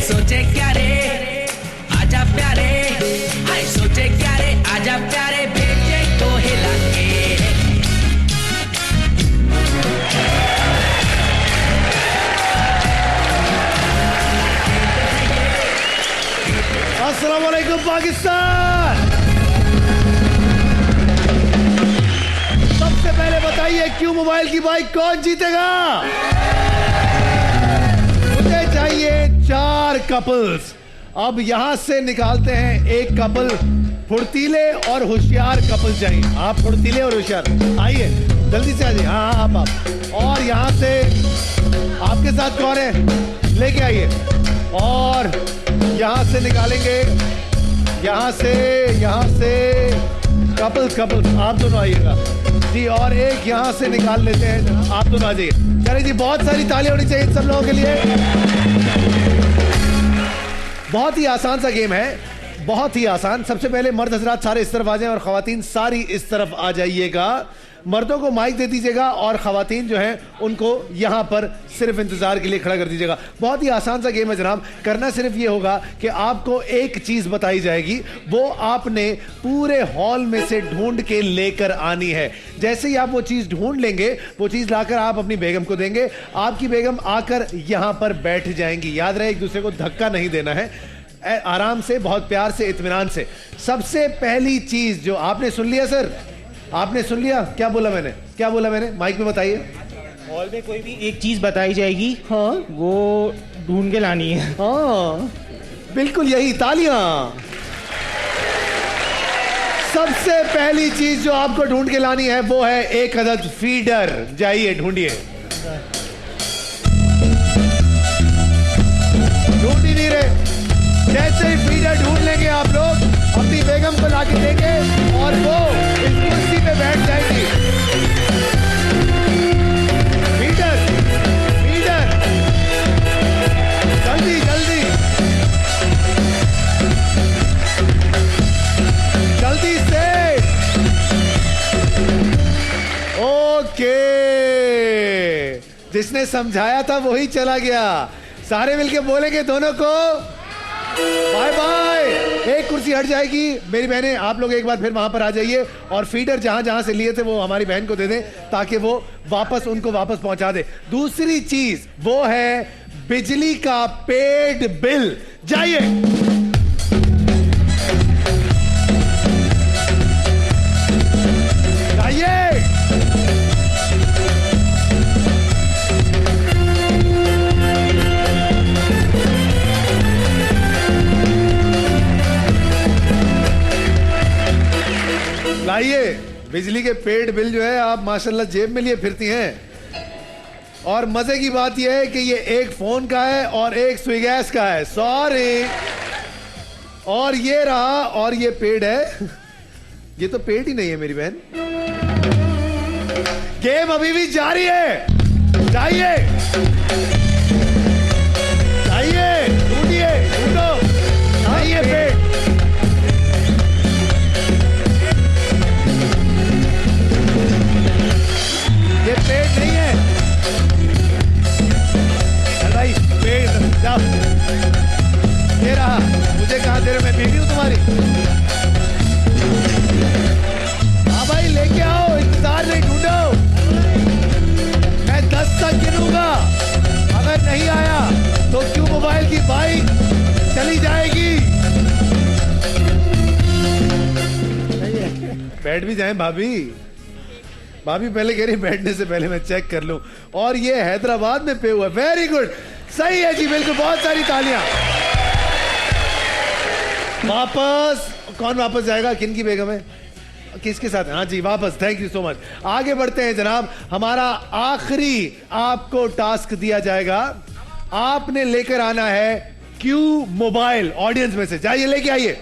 सोचे क्या रे आजा प्यारे, हाय सोचे क्या रे आजा प्यारे, भेजे को हिला के। अस्सलाम वालेकुम पाकिस्तान। सबसे पहले बताइए क्यू मोबाइल की बाइक कौन जीतेगा? मुझे चाहिए 4 कपल्स। अब यहां से निकालते हैं एक कपल। फुर्तीले और होशियार कपल चाहिए। आप फुर्तीले और होशियार आइए, जल्दी से आइए। हाँ आप और यहां से आपके साथ कौन है लेके आइए। और यहां से निकालेंगे, यहां से कपल आप दोनों आइएगा जी। और एक यहां से निकाल लेते हैं, आप दोनों आ जाइए। चलिए जी, बहुत सारी तालियां होनी चाहिए सब लोगों के लिए। बहुत ही आसान सा गेम है, बहुत ही आसान। सबसे पहले मर्द हजरात सारे इस तरफ आ जाएं और खवातीन सारी इस तरफ आ जाइएगा। मर्दों को माइक दे दीजिएगा और खवातीन जो हैं उनको यहां पर सिर्फ इंतजार के लिए खड़ा कर दीजिएगा। बहुत ही आसान सा गेम है जनाब। करना सिर्फ ये होगा कि आपको एक चीज बताई जाएगी, वो आपने पूरे हॉल में से ढूंढ के लेकर आनी है। जैसे ही आप वो चीज ढूंढ लेंगे, वो चीज लाकर आप अपनी बेगम को देंगे। आपकी बेगम आकर यहां पर बैठ जाएंगी। याद रहे एक दूसरे को धक्का नहीं देना है, आराम से, बहुत प्यार से, इत्मीनान से। सबसे पहली चीज जो आपने सुन लिया सर, आपने सुन लिया? क्या बोला मैंने माइक में बताइए। हॉल में कोई भी एक चीज बताई जाएगी, हाँ वो ढूंढ के लानी है। हाँ बिल्कुल यही, तालियां। सबसे पहली चीज जो आपको ढूंढ के लानी है वो है एक अदद फीडर। जाइए ढूंढिए। ढूंढ ही नहीं रहे। जैसे ही फीडर ढूंढ लेंगे आप लोग, अपनी बेगम को लाके देंगे और वो इस कुर्सी पे बैठ जाएगी। फीडर जल्दी से। ओके, जिसने समझाया था वही चला गया। सारे मिलके बोलेंगे दोनों को बाय बाय। एक कुर्सी हट जाएगी। मेरी बहनें आप लोग एक बार फिर वहां पर आ जाइए और फीडर जहां जहां से लिए थे वो हमारी बहन को दे दें ताकि वो उनको वापस पहुंचा दे। दूसरी चीज वो है बिजली का पेड बिल। जाइए। लाइए बिजली के पेड बिल जो है आप माशाल्लाह जेब में लिए फिरती हैं। और मजे की बात यह है कि ये एक फोन का है और एक स्विग गैस का है। सॉरी। और ये रहा, और ये पेड है। ये तो पेड ही नहीं है मेरी बहन। गेम अभी भी जारी है। जाइए ढूंढिए, ढूंढो। आइए पेड। ये पेट नहीं है भाई, पेट जाओ। ये रहा। मुझे कहां दे रहे हो? मैं बेबी हूं तुम्हारी। हाँ भाई लेके आओ, इंतजार नहीं, ढूंढो। मैं 10 तक गिनूंगा, अगर नहीं आया तो क्यू मोबाइल की बाइक चली जाएगी। बैठ भी जाए भाभी पहले कह रही बैठने से पहले मैं चेक कर लूं। और ये हैदराबाद में पे हुआ। वेरी गुड, सही है जी, बिल्कुल। बहुत सारी तालियां। वापस कौन वापस जाएगा? किन की बेगम है? किसके साथ? हाँ जी वापस। Thank you so much. आगे बढ़ते हैं जनाब। हमारा आखिरी आपको टास्क दिया जाएगा। आपने लेकर आना है क्यू मोबाइल ऑडियंस में से। जाइए लेके आइए।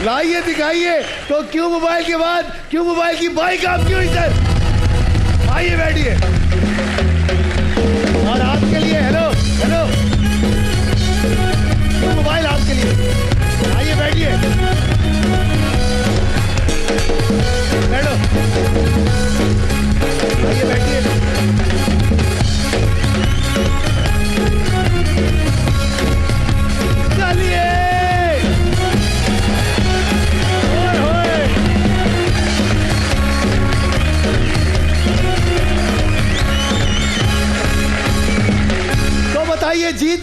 लाइए, दिखाइए। तो क्यू मोबाइल के बाद क्यू मोबाइल की बाइक आपकी हुई सर। आइए बैठिए। और आपके लिए हेलो क्यू मोबाइल आपके लिए। आइए बैठिए, बैठो।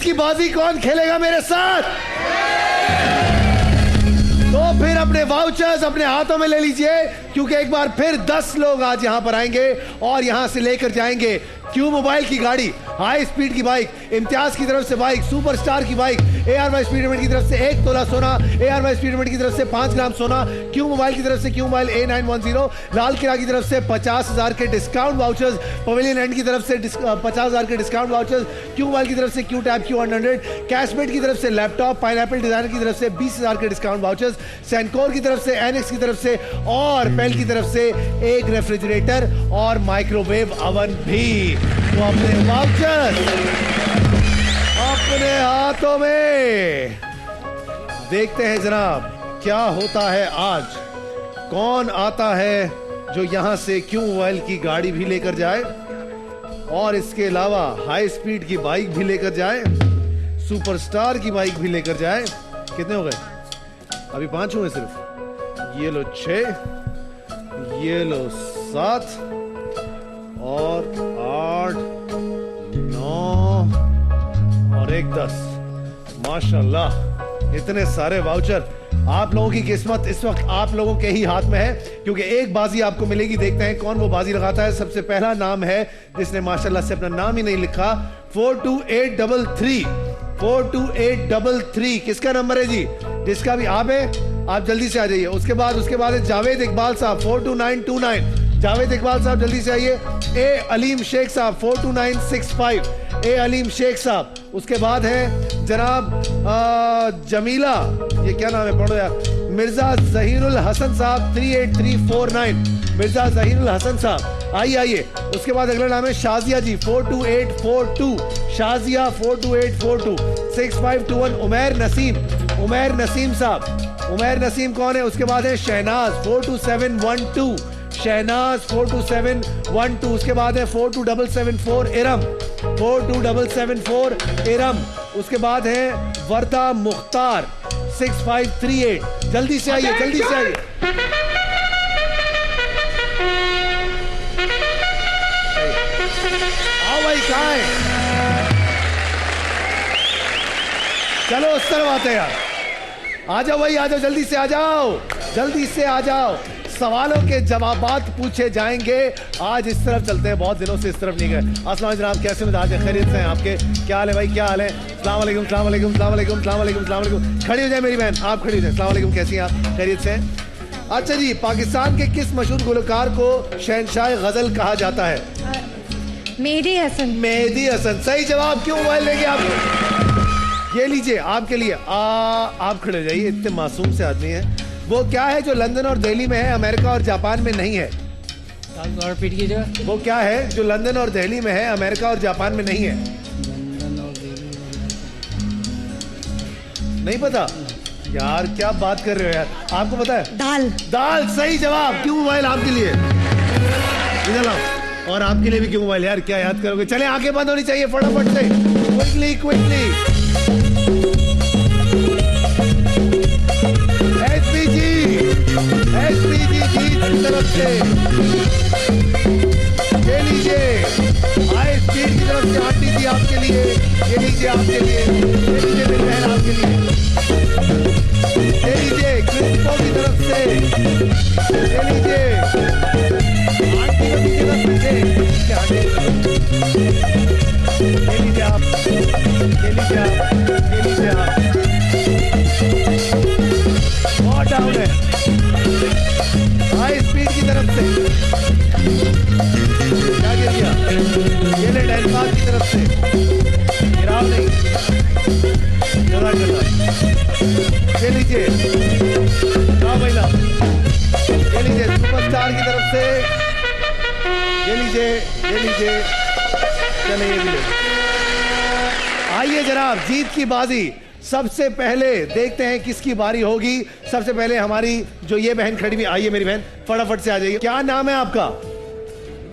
जीत की बाजी कौन खेलेगा मेरे साथ? तो फिर अपने वाउचर्स अपने हाथों में ले लीजिए, क्योंकि एक बार फिर 10 लोग आज यहां पर आएंगे और यहां से लेकर जाएंगे क्यू मोबाइल की गाड़ी, हाई स्पीड की बाइक, इम्तियाज की तरफ से बाइक, सुपरस्टार की बाइक, ARY स्पीडमेंट की तरफ से 1 तोला सोना, ARY स्पीडमेंट की तरफ से 5 ग्राम सोना, क्यू मोबाइल की तरफ से Q mobile A910, Lal Qila की तरफ से 50,000 के डिस्काउंट वाउचर्स, पवेलियन एंड की तरफ से 50,000 के डिस्काउंट वाउचर्स, क्यू मोबाइल की तरफ से क्यू टैब Q100, कैशबेट की तरफ से लैपटॉप, पाइनएप्पल डिजाइनर की तरफ से 20,000 के डिस्काउंट वाउचर्स, सेंकोर की तरफ से, एनेक्स की तरफ से और पेल की तरफ से एक रेफ्रिजरेटर और माइक्रोवेव अवन भी। तो अपने वाउचर अपने हाथों में। देखते हैं जनाब क्या होता है आज, कौन आता है जो यहां से क्यू मोबाइल की गाड़ी भी लेकर जाए और इसके अलावा हाई स्पीड की बाइक भी लेकर जाए, सुपरस्टार की बाइक भी लेकर जाए। कितने हो गए? अभी 5 हुए सिर्फ। ये लो 6, ये लो 7 और 8, 9 और 1 10। माशाल्लाह इतने सारे वाउचर। आप लोगों की किस्मत इस वक्त आप लोगों के ही हाथ में है, क्योंकि एक बाजी आपको मिलेगी। देखते हैं कौन वो बाजी लगाता है। सबसे पहला नाम है जिसने माशाल्लाह से अपना नाम ही नहीं लिखा, 42833। 42833 किसका नंबर है जी? जिसका भी आप है आप जल्दी से आ जाइए। उसके बाद है जावेद इकबाल साहब 42929। जावेद इकबाल साहब जल्दी से आइए। ए अलीम शेख साहब 42965। ए अलीम शेख साहब। उसके बाद है जनाब जमीला, ये क्या नाम है पढ़ो यार, मिर्जा जहीरुल हसन साहब 38349। मिर्जा जहीरुल हसन साहब आइए। उसके बाद अगला नाम है शाजिया जी 42842। शाजिया 42842। 6521 उमैर नसीम साहब। उमैर नसीम कौन है? उसके बाद है शहनाज 42712। शहनाज 42712। उसके बाद है 42774 इरम 42774 इरम। उसके बाद है वर्दा मुख्तार 6538। जल्दी से आइए। आओ भाई, कहाँ है? चलो उस तरफ आते हैं यार। आ जाओ भाई, आ जाओ, जल्दी से आ जाओ। सवालों के जवाबात पूछे जाएंगे। आज इस तरफ चलते हैं, बहुत दिनों से इस तरफ नहीं गए। अस्सलाम वालेकुम जनाब, कैसे मिजाज है? खैरियत से हैं आपके? क्या हाल है भाई, क्या हाल है? अस्सलाम वालेकुम, अस्सलाम वालेकुम, अस्सलाम वालेकुम, अस्सलाम वालेकुम, अस्सलाम वालेकुम। खड़ी हो जाए मेरी बहन, आप खड़ी हो जाए। अस्सलाम वालेकुम, कैसी हैं आप? खैरियत से हैं? अच्छा जी, पाकिस्तान के किस मशहूर गुलकार को शहंशाह गजल कहा जाता है? मेहदी हसन। सही जवाब। क्यों मोबाइल लेंगे आप? ये लीजिए आपके लिए। आप खड़े हो जाइए, इतने मासूम से आदमी हैं। वो क्या है जो लंदन और दिल्ली में है, अमेरिका और जापान में नहीं है? रिपीट कीजिएगा। वो क्या है जो लंदन और दिल्ली में है, अमेरिका और जापान में नहीं है? नहीं पता यार, क्या बात कर रहे हो यार? आपको पता है? दाल। सही जवाब। क्यों मोबाइल आपके लिए? इधर लाओ। और आपके लिए भी क्यों मोबाइल यार? क्या याद करोगे? चले, आंखें बंद होनी चाहिए फटाफट से। क्विकली। एसपीजी जीत की तरफ से ये लीजिए। हाई स्पीड की तरफ से आंटी जी आपके लिए, ये लीजिए आपके लिए, ये लीजिए मेरी बहन आपके लिए, ये लीजिए क्रिस्पो की तरफ से, ये लीजिए आंटी की तरफ से, ये लीजिए आप, ये लीजिए आप। बहुत डाउन है। हाई स्पीड की तरफ से क्या गिर गया? ये ले डेनमार्क की तरफ से, गिराव नहीं, ये लीजिए। हाँ महिला, ये लीजिए सुपरस्टार की तरफ से, ये लीजिए। चले ये भी। आइए जनाब, जीत की बाजी। सबसे पहले देखते हैं किसकी बारी होगी। सबसे पहले हमारी जो ये बहन खड़ी हुई, आइए मेरी बहन, फटाफट से आ जाइए। क्या नाम है आपका?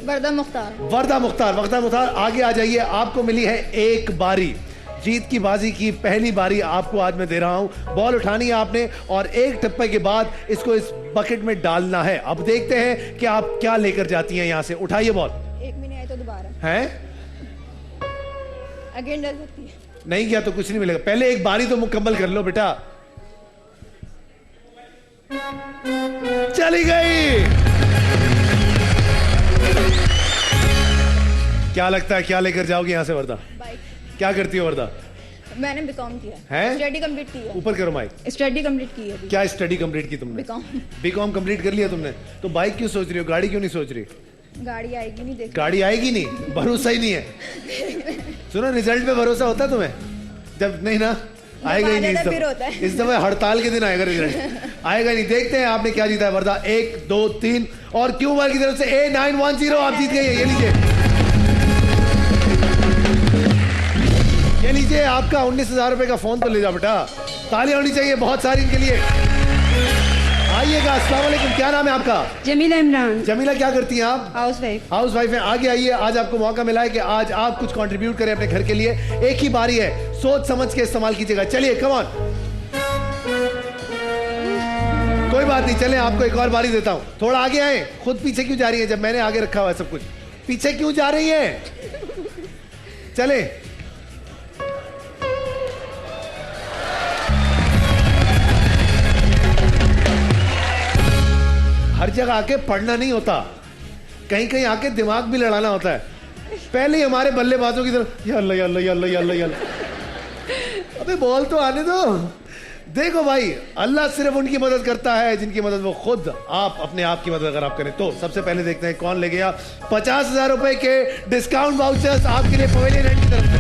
वर्दा मुख्तार। आगे आ जाइए। आपको मिली है एक बारी। जीत की बाजी की पहली बारी आपको आज मैं दे रहा हूं। बॉल उठानी है आपने और एक टप्पे के बाद इसको इस बकेट में डालना है। अब देखते हैं कि आप क्या लेकर जाती हैं यहां से। उठाइए बॉल। एक भी नहीं आए तो दोबारा है अगेन डाल सकती है। नहीं किया तो कुछ नहीं मिलेगा। पहले एक बारी तो मुकम्मल कर लो बेटा। चली गई। क्या लगता है क्या लेकर जाओगे यहां से वर्दा? बाइक। क्या करती हो वर्दा? मैंने बीकॉम किया है? स्टडी कंप्लीट की है। ऊपर करो माइक। स्टडी कंप्लीट की है। क्या स्टडी कंप्लीट की तुमने? बीकॉम। बीकॉम कंप्लीट कर लिया तुमने, तो बाइक क्यों सोच रही हो, गाड़ी क्यों नहीं सोच रही? गाड़ी आएगी नहीं, देख। गाड़ी आएगी नहीं, भरोसा ही नहीं है। सुनो, रिजल्ट पे भरोसा होता है तुम्हें? जब नहीं ना, आएगा ही नहीं इस फिर होता दफे। है। इस दफे हड़ताल के दिन आएगा रिजल्ट, आएगा ही नहीं। देखते हैं आपने क्या जीता है वर्दा। 1 2 3 और क्यू मोबाइल की तरफ से A910 आप जीत गए। ये लीजिए, ये लीजिए आपका 19,000 रुपए का फोन तो ले जाओ बेटा। तालियां होनी चाहिए बहुत सारी इनके लिए। आइएगा। अस्सलाम वालेकुम, क्या नाम है आपका? जमीला इमरान। जमीला, क्या करती हैं आप? House wife. हाउस वाइफ है। आगे आइए, आज आपको मौका मिला है कि आज आप कुछ कंट्रीब्यूट करें अपने घर के लिए। एक ही बारी है, सोच समझ के इस्तेमाल कीजिएगा। चलिए, कम ऑन। कोई बात नहीं, चलें आपको एक और बारी देता हूं। थोड़ा आगे आए। खुद पीछे क्यों जा रही है जब मैंने आगे रखा हुआ है सब कुछ? पीछे क्यों जा रही है? चले। हर जगह आके पढ़ना नहीं होता, कहीं कहीं आके दिमाग भी लड़ाना होता है। पहले ही हमारे बल्लेबाजों की तरफ या अल्लाह या अल्लाह या अल्लाह या अल्लाह या अल्लाह। अबे बॉल तो आने दो। देखो भाई, अल्लाह सिर्फ उनकी मदद करता है जिनकी मदद वो खुद आप अपने आप की मदद अगर आप करें तो। सबसे पहले देखते हैं कौन ले गया 50,000 रुपए के डिस्काउंट वाउचर्स आपके लिए पवेलियन रेंट की तरफ से।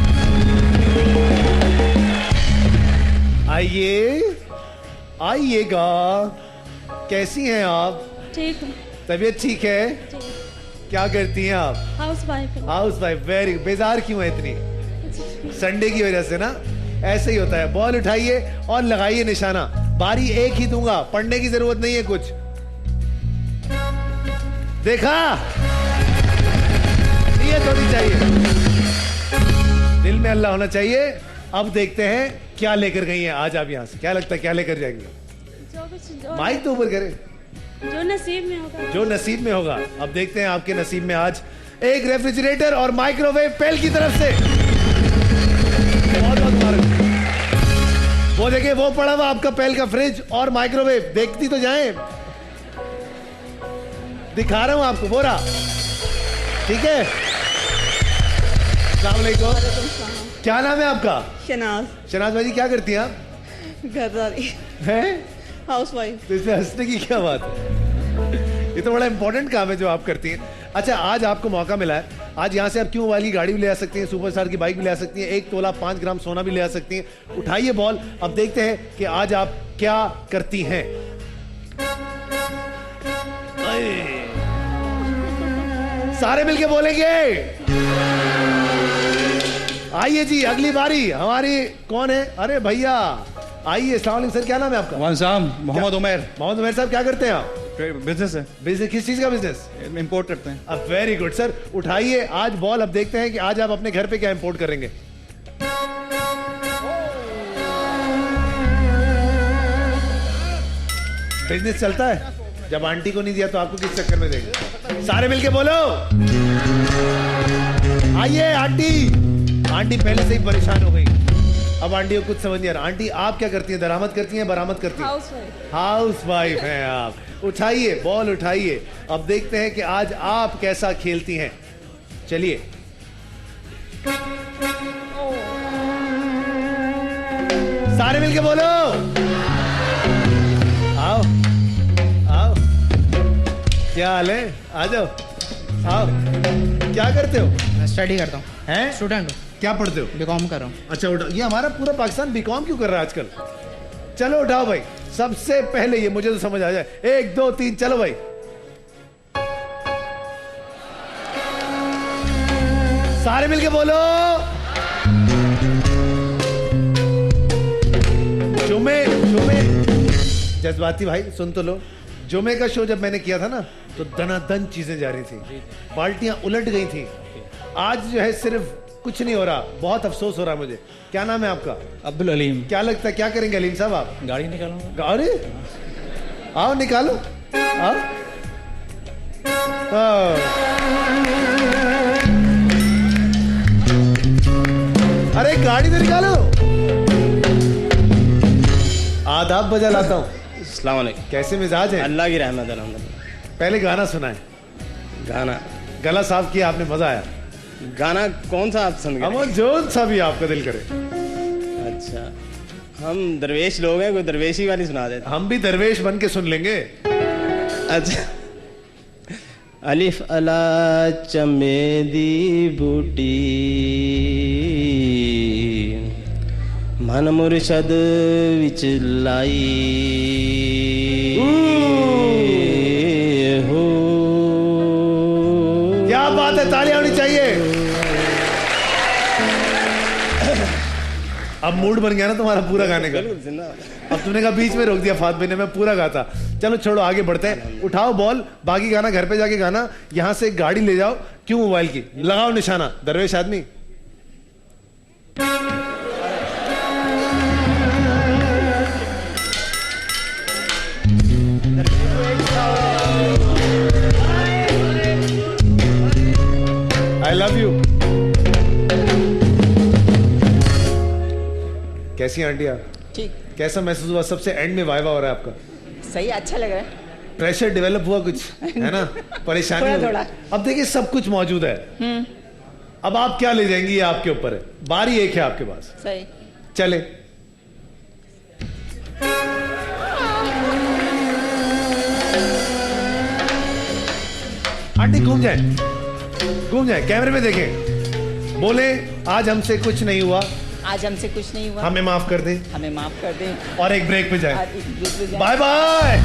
आइए, आइएगा। कैसी हैं आप? ठीक है। तबीयत ठीक है? क्या करती हैं आप? House wife. House wife. Very. बेजार क्यों है इतनी? संडे की वजह से ना, ऐसे ही होता है। बॉल उठाइए और लगाइए निशाना। बारी एक ही दूंगा, पढ़ने की जरूरत नहीं है कुछ। देखा, नीयत होनी चाहिए, दिल में अल्लाह होना चाहिए। अब देखते हैं क्या लेकर गई हैं आज आप यहां से। क्या लगता है क्या लेकर जाएंगे? माइक तो ऊपर करें। जो नसीब में होगा। जो नसीब में होगा। अब देखते हैं आपके नसीब में आज एक रेफ्रिजरेटर और माइक्रोवेव पेल की तरफ से। बहुत बहुत मुबारक। वो देखिए, वो पड़ा हुआ आपका पेल का फ्रिज और माइक्रोवेव। देखती तो जाएं, दिखा रहा हूं आपको। वो रहा, ठीक है। अस्सलाम वालेकुम। क्या नाम है आपका? शनाज। शनाज भाई, क्या करती हैं आप? घरदारी। हैं? House wife. तो इसमें हंसने की क्या बात है? ये तो बड़ा इंपॉर्टेंट काम है जो आप करती हैं। अच्छा, आज आपको मौका मिला है। आज यहाँ से आप क्यों वाली गाड़ी भी ले आ सकती हैं, सुपरस्टार की बाइक भी ले आ सकती हैं, 1 तोला 5 ग्राम सोना भी ले आ सकती हैं। उठाइए बॉल। अब देखते हैं कि आज आप क्या करती हैं। सारे मिलके बोलेंगे। आइए जी, अगली बारी हमारी कौन है? अरे भैया आइए। अस्सलाम वालेकुम सर, क्या नाम है आपका? मोहम्मद उमर। मोहम्मद उमर साहब, क्या करते हैं आप? बिजनेस है, बिजनेस किस चीज का बिजनेस? इंपोर्ट करते हैं। अब वेरी गुड सर। उठाइए आज बॉल। अब देखते हैं कि आज आप अपने घर पे क्या इंपोर्ट करेंगे। बिजनेस चलता है। जब आंटी को नहीं दिया तो आपको किस चक्कर में देंगे? सारे मिलके बोलो। आइए आंटी। आंटी पहले से ही परेशान हो गई, अब आंटी को कुछ समझ नहीं आ रहा। आंटी आप क्या करती हैं? दरामद करती हैं, बरामद करती हैं? House wife. हाउस वाइफ हैं आप। उठाइए बॉल, उठाइए। अब देखते हैं कि आज आप कैसा खेलती हैं। चलिए, सारे मिलके बोलो। आओ आओ, क्या हाल है? आ जाओ, आओ। क्या करते हो? मैं स्टडी करता हूँ, हैं? स्टूडेंट हूँ, क्या पढ़ते हो? बीकॉम कर रहा हूँ। अच्छा, उठाओ। ये हमारा पूरा पाकिस्तान बीकॉम क्यों कर रहा है आजकल? चलो उठाओ भाई। सबसे पहले ये मुझे तो समझ आ जाए। 1 2 3 चलो भाई। सारे मिलके बोलो। जुमे जज्बाती भाई सुन तो लो। जुमे का शो जब मैंने किया था ना, तो दनादन चीजें जा रही थी, पार्टियां उलट गई थी। आज जो है सिर्फ कुछ नहीं हो रहा, बहुत अफसोस हो रहा है मुझे। क्या नाम है आपका? अब्दुल अलीम। क्या लगता है क्या करेंगे अलीम साहब आप? गाड़ी निकालूंगा। अरे आओ निकालो, आओ। अरे गाड़ी तो निकालो। आदाब बजा लाता हूँ। अस्सलाम वालेकुम। कैसे मिजाज है? अल्लाह की रहमत अल्हम्दुलिल्लाह। पहले गाना सुनाए। गाना गला साफ किया आपने, मजा आया। गाना कौन सा आप पसंद हम करें? जो सा भी आपका दिल करे। अच्छा, हम दरवेश लोग हैं, कोई दरवेशी वाली सुना देते। हम भी दरवेश बन के सुन लेंगे। अच्छा, अलिफ अला चमेदी बूटी मन मुर्शद विच लाई हो। क्या बात है, तालियां होनी चाहिए। अब मूड बन गया ना तुम्हारा पूरा गाने का। बिल्कुल जिंदाबाद। अब तुमने कहा बीच में रोक दिया फातिमा ने, मैं पूरा गाता। चलो छोड़ो, आगे बढ़ते हैं। उठाओ बॉल, बाकी गाना घर पे जाके गाना। यहां से एक गाड़ी ले जाओ। क्यों मोबाइल की? लगाओ निशाना। दरवेश आदमी। I love you. कैसी आंटी आप? ठीक, कैसा महसूस हुआ? सबसे एंड में वाइवा हो रहा है आपका। सही, अच्छा लग रहा है। प्रेशर डेवलप हुआ कुछ, है ना? परेशानी थोड़ा हुई? थोड़ा। अब देखिए सब कुछ मौजूद है। अब आप क्या ले जाएंगी ये आपके ऊपर है। बारी एक है आपके पास। सही। चले। आंटी घूम जाए, घूम जाए, कैमरे में देखें, बोले आज हमसे कुछ नहीं हुआ, आज हमसे कुछ नहीं हुआ, हमें माफ कर दें, हमें माफ कर दें और एक ब्रेक पे जाए। और एक दूसरे जाएं। Bye bye.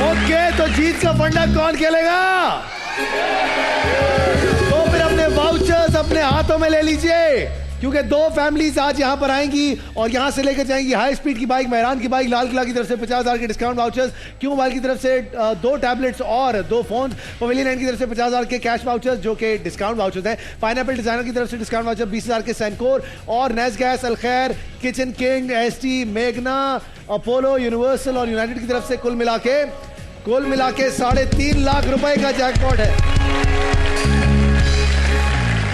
ओके, तो जीत का फंडा कौन खेलेगा? तो फिर अपने वाउचर्स अपने हाथों में ले लीजिए, क्योंकि दो फैमिलीज आज यहां पर आएंगी और यहां से लेकर जाएंगी हाई स्पीड की बाइक, मेहरान की बाइक, लाल किला की तरफ से 50,000 के डिस्काउंट वाउचर्स, क्यों मोबाइल की तरफ से 2 टैबलेट्स और 2 फोन, पवेलियन एंड की तरफ से 50,000 के कैश वाउचर्स जो कि डिस्काउंट वाउचर्स हैं, पाइनएप्पल डिजाइनर की तरफ से डिस्काउंट वाउचर 20,000 के सैनकोर, और नेस गैस, अलखैर, किचन किंग, एसटी, मेघना, अपोलो, यूनिवर्सल और यूनाइटेड की तरफ से कुल मिला के 3.5 लाख रुपए का जैकपॉट है।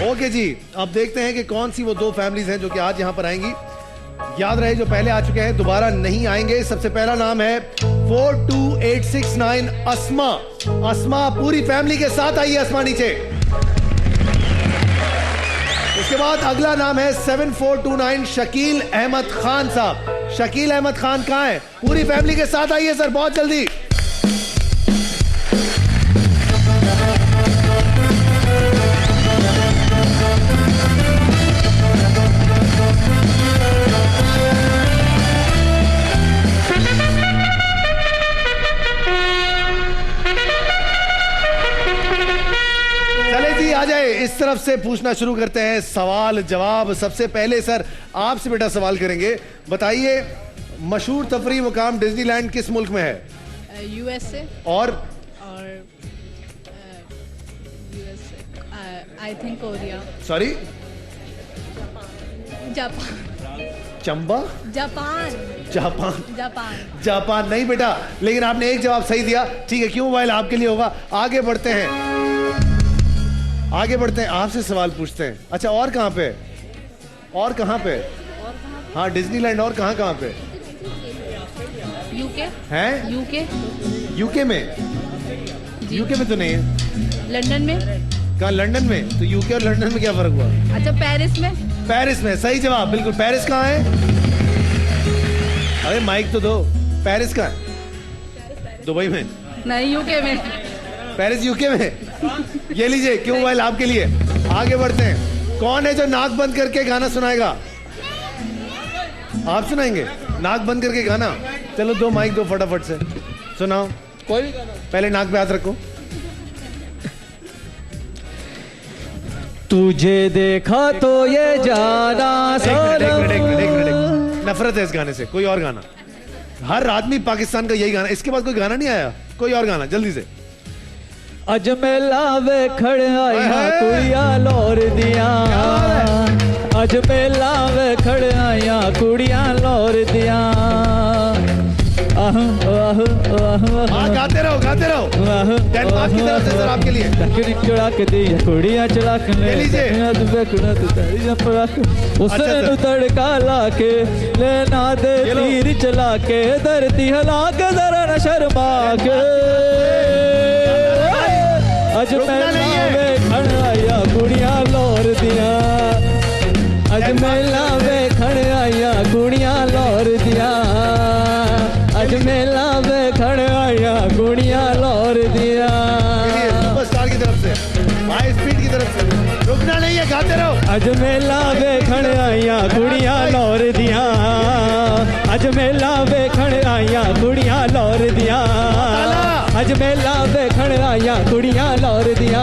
ओके जी, अब देखते हैं कि कौन सी वो 2 फैमिलीज हैं जो कि आज यहां पर आएंगी। याद रहे जो पहले आ चुके हैं दोबारा नहीं आएंगे। सबसे पहला नाम है 42869 अस्मा। अस्मा पूरी फैमिली के साथ आइए, अस्मा नीचे। उसके बाद अगला नाम है 7429 शकील अहमद खान साहब। शकील अहमद खान कहां है? पूरी फैमिली के साथ आइए सर, बहुत जल्दी। आ जाए, इस तरफ से पूछना शुरू करते हैं सवाल जवाब। सबसे पहले सर आपसे बेटा सवाल करेंगे, बताइए मशहूर तफरी मुकाम डिज्नीलैंड किस मुल्क में है? यूएसए और USA I think Korea, sorry Japan, Chamba, Japan, Japan, Japan. Japan नहीं बेटा, लेकिन आपने एक जवाब सही दिया। ठीक है, क्यों मोबाइल आपके लिए होगा। आगे बढ़ते हैं, आगे बढ़ते हैं, आपसे सवाल पूछते हैं। अच्छा, और कहाँ पे? और कहाँ पे? हाँ डिज्नीलैंड, और कहाँ कहाँ पे यूके हैं? यूके यूके में? यूके में तो नहीं है। लंदन में? कहाँ? लंदन में? तो यूके और लंदन में क्या फर्क हुआ? अच्छा, पेरिस में? पेरिस में, सही जवाब बिल्कुल। पेरिस कहाँ है? अरे माइक तो दो। पेरिस कहाँ है? दुबई में? नहीं, यूके में। पेरिस यूके में। ये लीजिए, क्यों मोबाइल आपके लिए। आगे बढ़ते हैं, कौन है जो नाक बंद करके गाना सुनाएगा? आप सुनाएंगे नाक बंद करके गाना? चलो 2 माइक दो फटाफट से, सुनाओ कोई भी गाना। पहले नाक पे हाथ रखो। तुझे देखा तो ये जाना सनम। नफरत है इस गाने से, कोई और गाना। हर आदमी पाकिस्तान का यही गाना, इसके बाद कोई गाना नहीं आया। कोई और गाना जल्दी से। अजमेला वे खड़े आया कुड़िया लौर दिया, अज मेला वेखण आया कुड़ियां लौर दिया हाँ गाते रहो डेनमार्क की तरफ से सर आपके लिए चढ़क दी कुड़ियां चढ़क ले लीजिए। उसने नु तड़का लाके लेना दे तीर चला के धरती हिला के जरा न शर्मा के अज मेला वेखण आया कुड़ियां लौर दिया अज मेला वेखण आया कुड़ियां लौर दिया अज मेला वेखण आया कुड़ियां लौर दिया सुपरस्टार की तरफ से हाई स्पीड की तरफ से रुकना नहीं है गाते रहो अज मेला वेखण आया कुड़ियां लौर दिया अज मेला वेखण आया कुड़ियां लौर दिया अज मेला वेखण आया कुड़ियां लौर दिया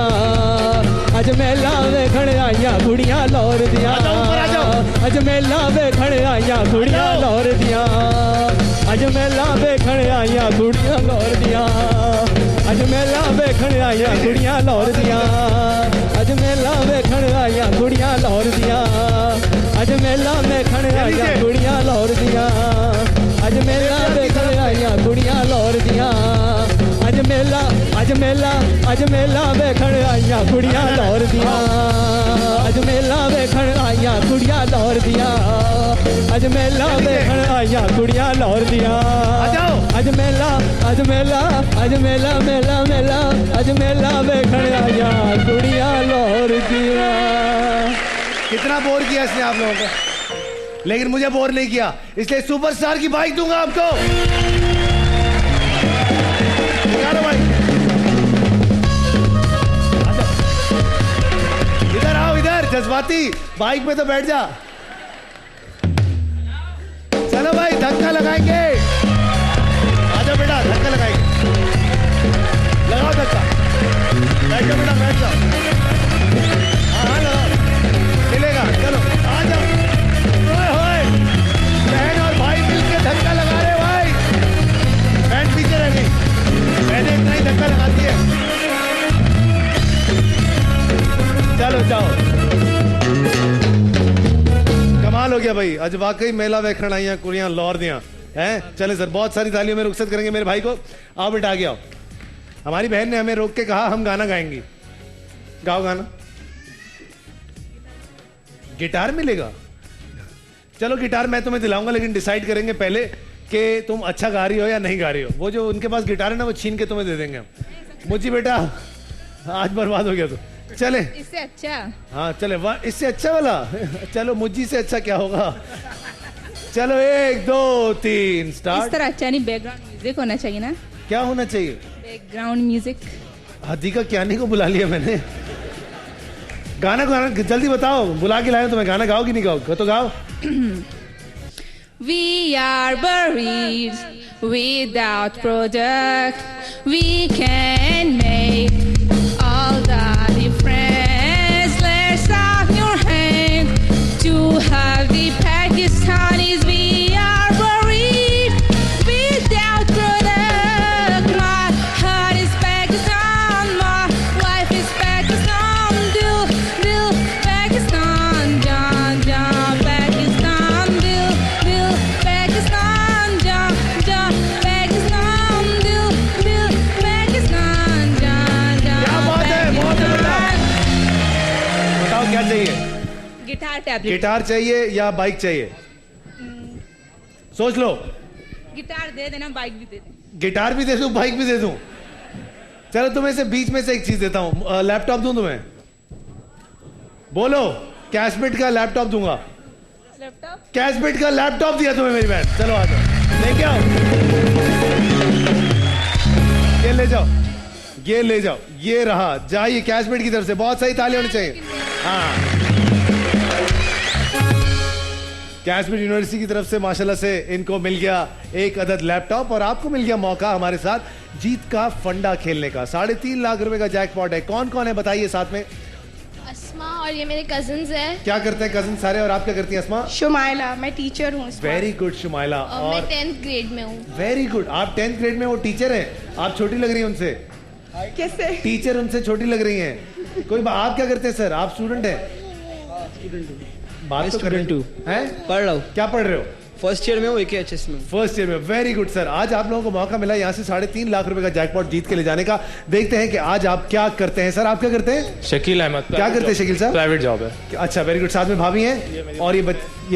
अज मेला वेखण आया कुड़ियां लौर दिया अज मेला वेखण आया कुड़ियां लौर दिया अज मेला वेखण आया कुड़ियां लौर दिया अज मेला वेखण आया कुड़ियां लौर दिया अज मेला वेखण आया कुड़ियां लौर दिया अज मेला वेखण आया कुड़ियां लौर दिया अज मेला वेखण आया कुड़ियां लौर दिया अज मेला वेखण आया कुड़ियां लौर दिया अज मेला वेखण आया कुड़ियां लौर दिया अज मेला वेखण आया कुड़ियां लौर दिया अज मेला वेखण आया कुड़ियां लौर दिया। कितना बोर किया इसने आप लोगों को, लेकिन मुझे बोर नहीं किया, इसलिए सुपरस्टार की बाइक दूंगा आपको। भाई इधर आओ, इधर जज्बाती बाइक पे तो बैठ जा। चलो भाई धक्का लगाएंगे, आजा बेटा धक्का लगाएंगे, लगाओ धक्का, बैठ जाओ बेटा बैठ जाओ, हाँ लगाओ, मिलेगा, चलो आ जाओ। बहन और भाई मिलकर धक्का लगा रहे भाई, बहन पीछे रह गई, मैंने इतना ही धक्का लगाती है। चलो जाओ, कमाल हो गया भाई, आज वाकई मेला वेखण आइया कुड़ियां लौर दियां हैं। चले सर, बहुत सारी तालियों में रुखसत करेंगे मेरे भाई को। आओ बेटा आगे आओ। हमारी बहन ने हमें रोक के कहा हम गाना गाएंगे, गाओ गाना। गिटार मिलेगा, चलो गिटार मैं तुम्हें दिलाऊंगा, लेकिन डिसाइड करेंगे पहले कि तुम अच्छा गा रही हो या नहीं गा रही हो। वो जो उनके पास गिटार है ना, वो छीन के तुम्हें दे देंगे हम। मुझे बेटा आज बर्बाद हो गया तो चले, इससे अच्छा, हाँ चले, इससे अच्छा वाला चलो, मुझी से अच्छा क्या होगा। चलो 1 2 3 स्टार्ट। इस तरह अच्छा नहीं, बैकग्राउंड म्यूजिक होना चाहिए ना। क्या होना चाहिए? Background music. हदीका क्यानी को बुला लिया मैंने। गाना गाना जल्दी बताओ, बुला के लाया तुम्हें, गाना गाओ कि नहीं गाओ? तो गाओ। We are buried without product. We can make all the difference. Let's have your hand to have the Pakistanis. We are buried without product. My heart is Pakistan. My life is Pakistan. Dil Pakistan. Jaan Jaan Pakistan. Dil Pakistan. Jaan Jaan Pakistan. Dil Pakistan. Jaan Jaan क्या बात है, बहुत है बेटा। बताओ क्या चाहिए? Guitar tablet. Guitar चाहिए या बाइक चाहिए? सोच लो। गिटार दे देना, बाइक भी दे दे। गिटार भी दे दूं, बाइक भी दे दूं? चलो तुम्हें से बीच में से एक चीज देता हूं, लैपटॉप दूं तुम्हें? बोलो, कैशबिट का लैपटॉप दूंगा। लैपटॉप? कैशबिट का लैपटॉप दिया तुम्हें मेरी बहन। चलो आ जाओ, लेके आओ, ये ले जाओ, ये ले जाओ, ये रहा, जाइए कैशबिट की तरफ से। बहुत सही ताली होनी चाहिए। हाँ, कैशबिट यूनिवर्सिटी की तरफ से माशाल्लाह से इनको मिल गया एक अदद लैपटॉप, और आपको मिल गया मौका हमारे साथ जीत का फंडा खेलने का। 3.5 लाख रुपए का जैकपॉट है। कौन कौन है बताइए साथ में? अस्मा और ये मेरे कजिन्स हैं। क्या करते हैं कजिन सारे, और आप क्या करती हैं अस्मा? शुमाइला, मैं टीचर हूँ। Very good Shumaila. और मैं 10th ग्रेड में हूँ। वेरी गुड, आप 10th ग्रेड में, वो टीचर हैं, आप छोटी लग रही हैं उनसे। कैसे? टीचर उनसे छोटी लग रही हैं। कोई आप क्या करते हैं सर? आप स्टूडेंट हैं? बात तो कर रहे हैं। पढ़ रहा हूँ, क्या पढ़ रहे हो? फर्स्ट ईयर में हूँ, AKHS में। फर्स्ट ईयर में, वेरी गुड सर। आज आप लोगों को मौका मिला यहाँ से 3.5 लाख रुपए का जैकपॉट जीत के ले जाने का। देखते हैं कि आज आप क्या करते हैं। सर आप क्या करते हैं? शकील अहमद। क्या करते हैं शकील साहब? प्राइवेट जॉब है। अच्छा, वेरी गुड। साथ में भाभी हैं और ये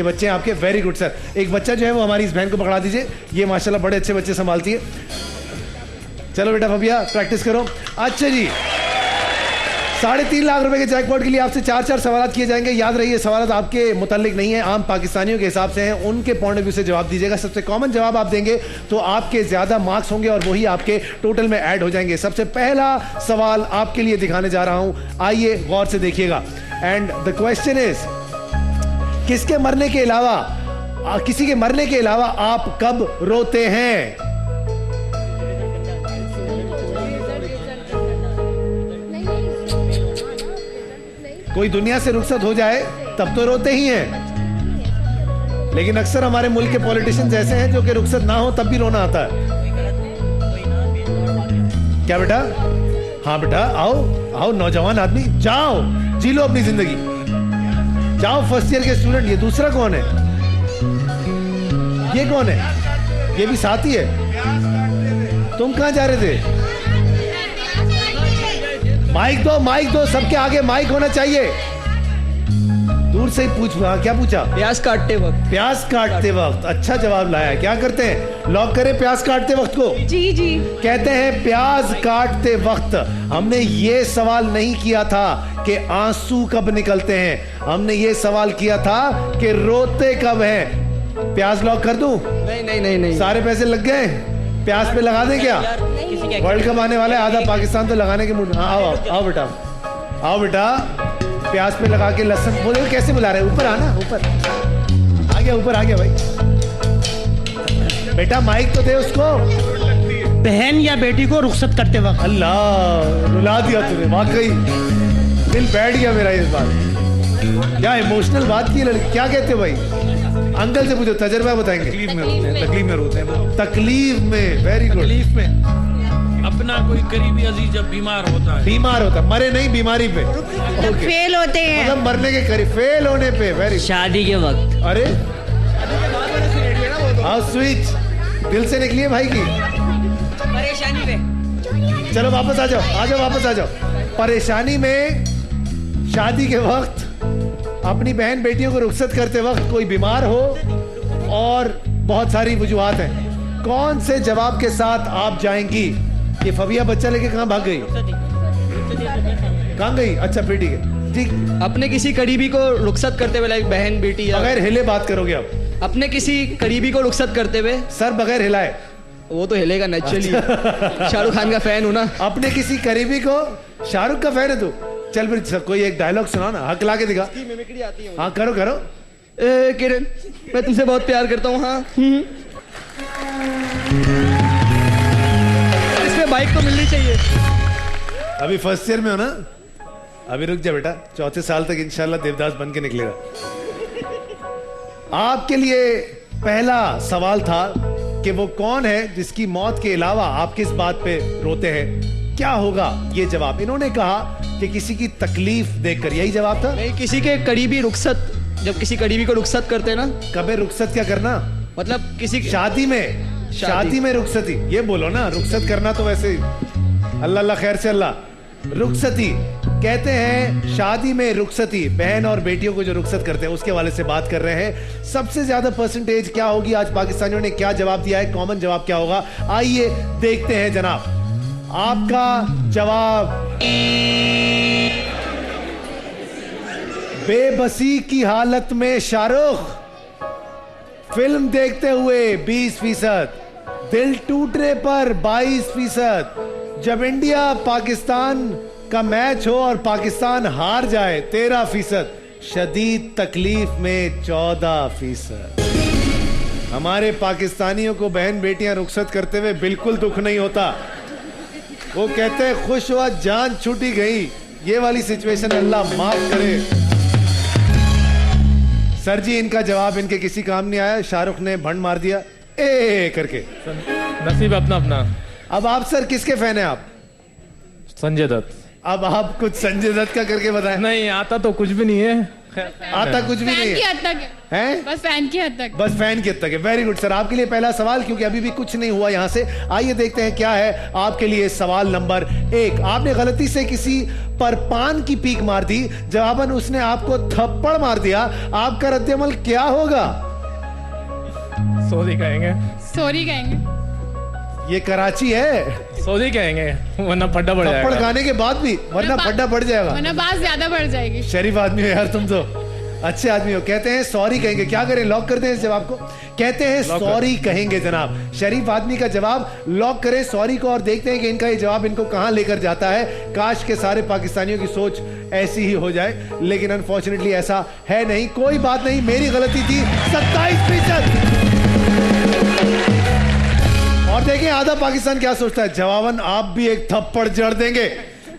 बच्चे हैं आपके। Very good sir. एक बच्चा जो है वो हमारी इस बहन को पकड़ा दीजिए। ये माशाल्लाह बड़े अच्छे बच्चे संभालती है। चलो बेटा भैया प्रैक्टिस करो। अच्छा जी, 3.5 लाख रुपए के जैकपॉट के लिए आपसे 4 सवाल किए जाएंगे। याद रहिए सवाल आपके मुतालिक नहीं है, आम पाकिस्तानियों के हिसाब से हैं, उनके पॉइंट ऑफ व्यू से जवाब दीजिएगा। सबसे कॉमन जवाब आप देंगे तो आपके ज्यादा मार्क्स होंगे और वही आपके टोटल में ऐड हो जाएंगे। सबसे पहला सवाल आपके लिए दिखाने जा रहा हूं, आइए गौर से देखिएगा। एंड द क्वेश्चन इज, किसी के मरने के अलावा आप कब रोते हैं? कोई दुनिया से रुखसत हो जाए तब तो रोते ही हैं, लेकिन अक्सर हमारे मुल्क के पॉलिटिशियंस ऐसे हैं जो कि रुखसत ना हो तब भी रोना आता है। क्या बेटा? हाँ बेटा, आओ नौजवान आदमी, जाओ जी लो अपनी जिंदगी, जाओ। फर्स्ट ईयर के स्टूडेंट। ये दूसरा कौन है? ये कौन है? ये भी साथी है। तुम कहां जा रहे थे? माइक दो, सबके आगे माइक होना चाहिए। दूर से ही पूछ। क्या पूछा? प्याज काटते वक्त। अच्छा जवाब लाया है। क्या करते हैं? लॉक करें प्याज काटते वक्त को। जी जी। कहते हैं प्याज काटते वक्त। हमने ये सवाल नहीं किया था कि आंसू कब निकलते हैं, हमने ये सवाल किया था कि रोते कब हैं। प्याज लॉक कर दूं? नहीं। सारे पैसे लग गए? प्याज पे लगा दें क्या? वर्ल्ड कप आने वाला है, आधा पाकिस्तान तो लगाने के मूड। हाँ आओ बेटा, प्याज पे लगा के लहसुन। बोले कैसे बुला रहे? ऊपर आना, ऊपर आ गया भाई। बेटा माइक तो दे उसको। बहन या बेटी को रुखसत करते वक्त। अल्लाह, रुला दिया तूने, वाकई दिल बैठ गया मेरा इस बात। क्या इमोशनल बात की लड़की। क्या कहते हो भाई? अंकल से पूछो, तजर्बा बताएंगे। तकलीफ में रोते हैं। तकलीफ में, वेरी गुड। तकलीफ में अपना कोई करीबी अजीज जब बीमार होता है, मरे नहीं, बीमारी पे फेल होते हैं, मतलब मरने के करीब, फेल होने पे। वेरी, शादी के वक्त। अरे हाँ, स्विच दिल से निकली है भाई की। परेशानी में। चलो वापस आ जाओ। परेशानी में, शादी के वक्त, अपनी बहन बेटियों को रुखसत करते वक्त, कोई बीमार हो, और बहुत सारी वजूहात हैं। कौन से जवाब के साथ आप जाएंगी? ये फबिया बच्चा लेके कहाँ भाग गई? कहाँ गई? अच्छा फिर ठीक है, ठीक। अपने किसी करीबी को रुखसत करते हुए, लाइक बहन बेटी या बगैर हिले बात करोगे आप? अपने किसी करीबी को रुखसत करते हुए। सर बगैर हिलाए? वो तो हिलेगा नेचुरली। शाहरुख खान का फैन हूं ना। अपने किसी करीबी को, शाहरुख का फैन है तू? चल फिर कोई एक डायलॉग सुना ना, हक ला के दिखा। हाँ करो। ए किरण, मैं तुमसे बहुत प्यार करता हूँ। हाँ इसमें बाइक तो मिलनी चाहिए। अभी फर्स्ट ईयर में हो ना? अभी रुक जा बेटा, 4थे साल तक इंशाल्लाह देवदास बन के निकलेगा। आपके लिए पहला सवाल था कि वो कौन है जिसकी मौत के अलावा आप किस बात पे रोते हैं? क्या होगा ये जवाब? इन्होंने कहा कि किसी की तकलीफ देखकर। यही जवाब था? नहीं, किसी के करीबी रुखसत, जब किसी करीबी को रुखसत करते हैं ना। कबे रुखसत क्या करना? मतलब किसी शादी में रुखसती। ये बोलो ना, रुखसत करना तो वैसे अल्लाह खैर से अल्लाह। रुखसती कहते हैं, शादी में रुखसती, बहन और बेटियों को जो रुखसत करते हैं उसके वाले से बात कर रहे हैं। सबसे ज्यादा परसेंटेज क्या होगी? आज पाकिस्तानियों ने क्या जवाब दिया है? कॉमन जवाब क्या होगा? आइए देखते हैं जनाब। आपका जवाब बेबसी की हालत में शाहरुख, फिल्म देखते हुए 20%, दिल टूटने पर 22%, जब इंडिया पाकिस्तान का मैच हो और पाकिस्तान हार जाए 13%, शदीद तकलीफ में 14%। हमारे पाकिस्तानियों को बहन बेटियां रुखसत करते हुए बिल्कुल दुख नहीं होता। वो कहते हैं खुश हुआ जान छूटी गई। ये वाली सिचुएशन अल्लाह माफ करे। सर जी इनका जवाब इनके किसी काम नहीं आया। शाहरुख ने भंड मार दिया ए करके। नसीब अपना अपना। अब आप सर किसके फैन हैं आप? संजय दत्त। अब आप कुछ संजय दत्त का करके बताएं। नहीं आता तो कुछ भी नहीं है, आता कुछ भी नहीं है, हद तक हैं? बस फैन की हद तक। बस फैन की हद तक है। वेरी गुड सर, आपके लिए पहला सवाल, क्योंकि अभी भी कुछ नहीं हुआ यहां से। आइए देखते हैं क्या है आपके लिए सवाल नंबर 1। आपने गलती से किसी पर पान की पीक मार दी, जवाबन उसने आपको थप्पड़ मार दिया, आपका रद्देअमल क्या होगा? सॉरी कहेंगे। सॉरी कहेंगे। ये कराची है, सॉरी कहेंगे, वरना फड्डा बढ़ थप्पड़ जाएगा। खाने के बाद भी, वरना फड्डा बढ़ जाएगा। वरना बात ज्यादा बढ़ जाएगी। शरीफ आदमी हो यार तुम तो, अच्छे आदमी हो। कहते हैं सॉरी कहेंगे। क्या करें, लॉक करते हैं इस जवाब को? कहते हैं सॉरी कहेंगे जनाब। शरीफ आदमी का जवाब लॉक करें, सॉरी को, और देखते हैं कि इनका ये जवाब इनको कहां लेकर जाता है। काश के सारे पाकिस्तानियों की सोच ऐसी ही हो जाए, लेकिन अनफॉर्चुनेटली ऐसा है नहीं। कोई बात नहीं, मेरी गलती थी। 27%। और देखें आधा पाकिस्तान क्या सोचता है, जवाबन आप भी एक थप्पड़ जड़ देंगे।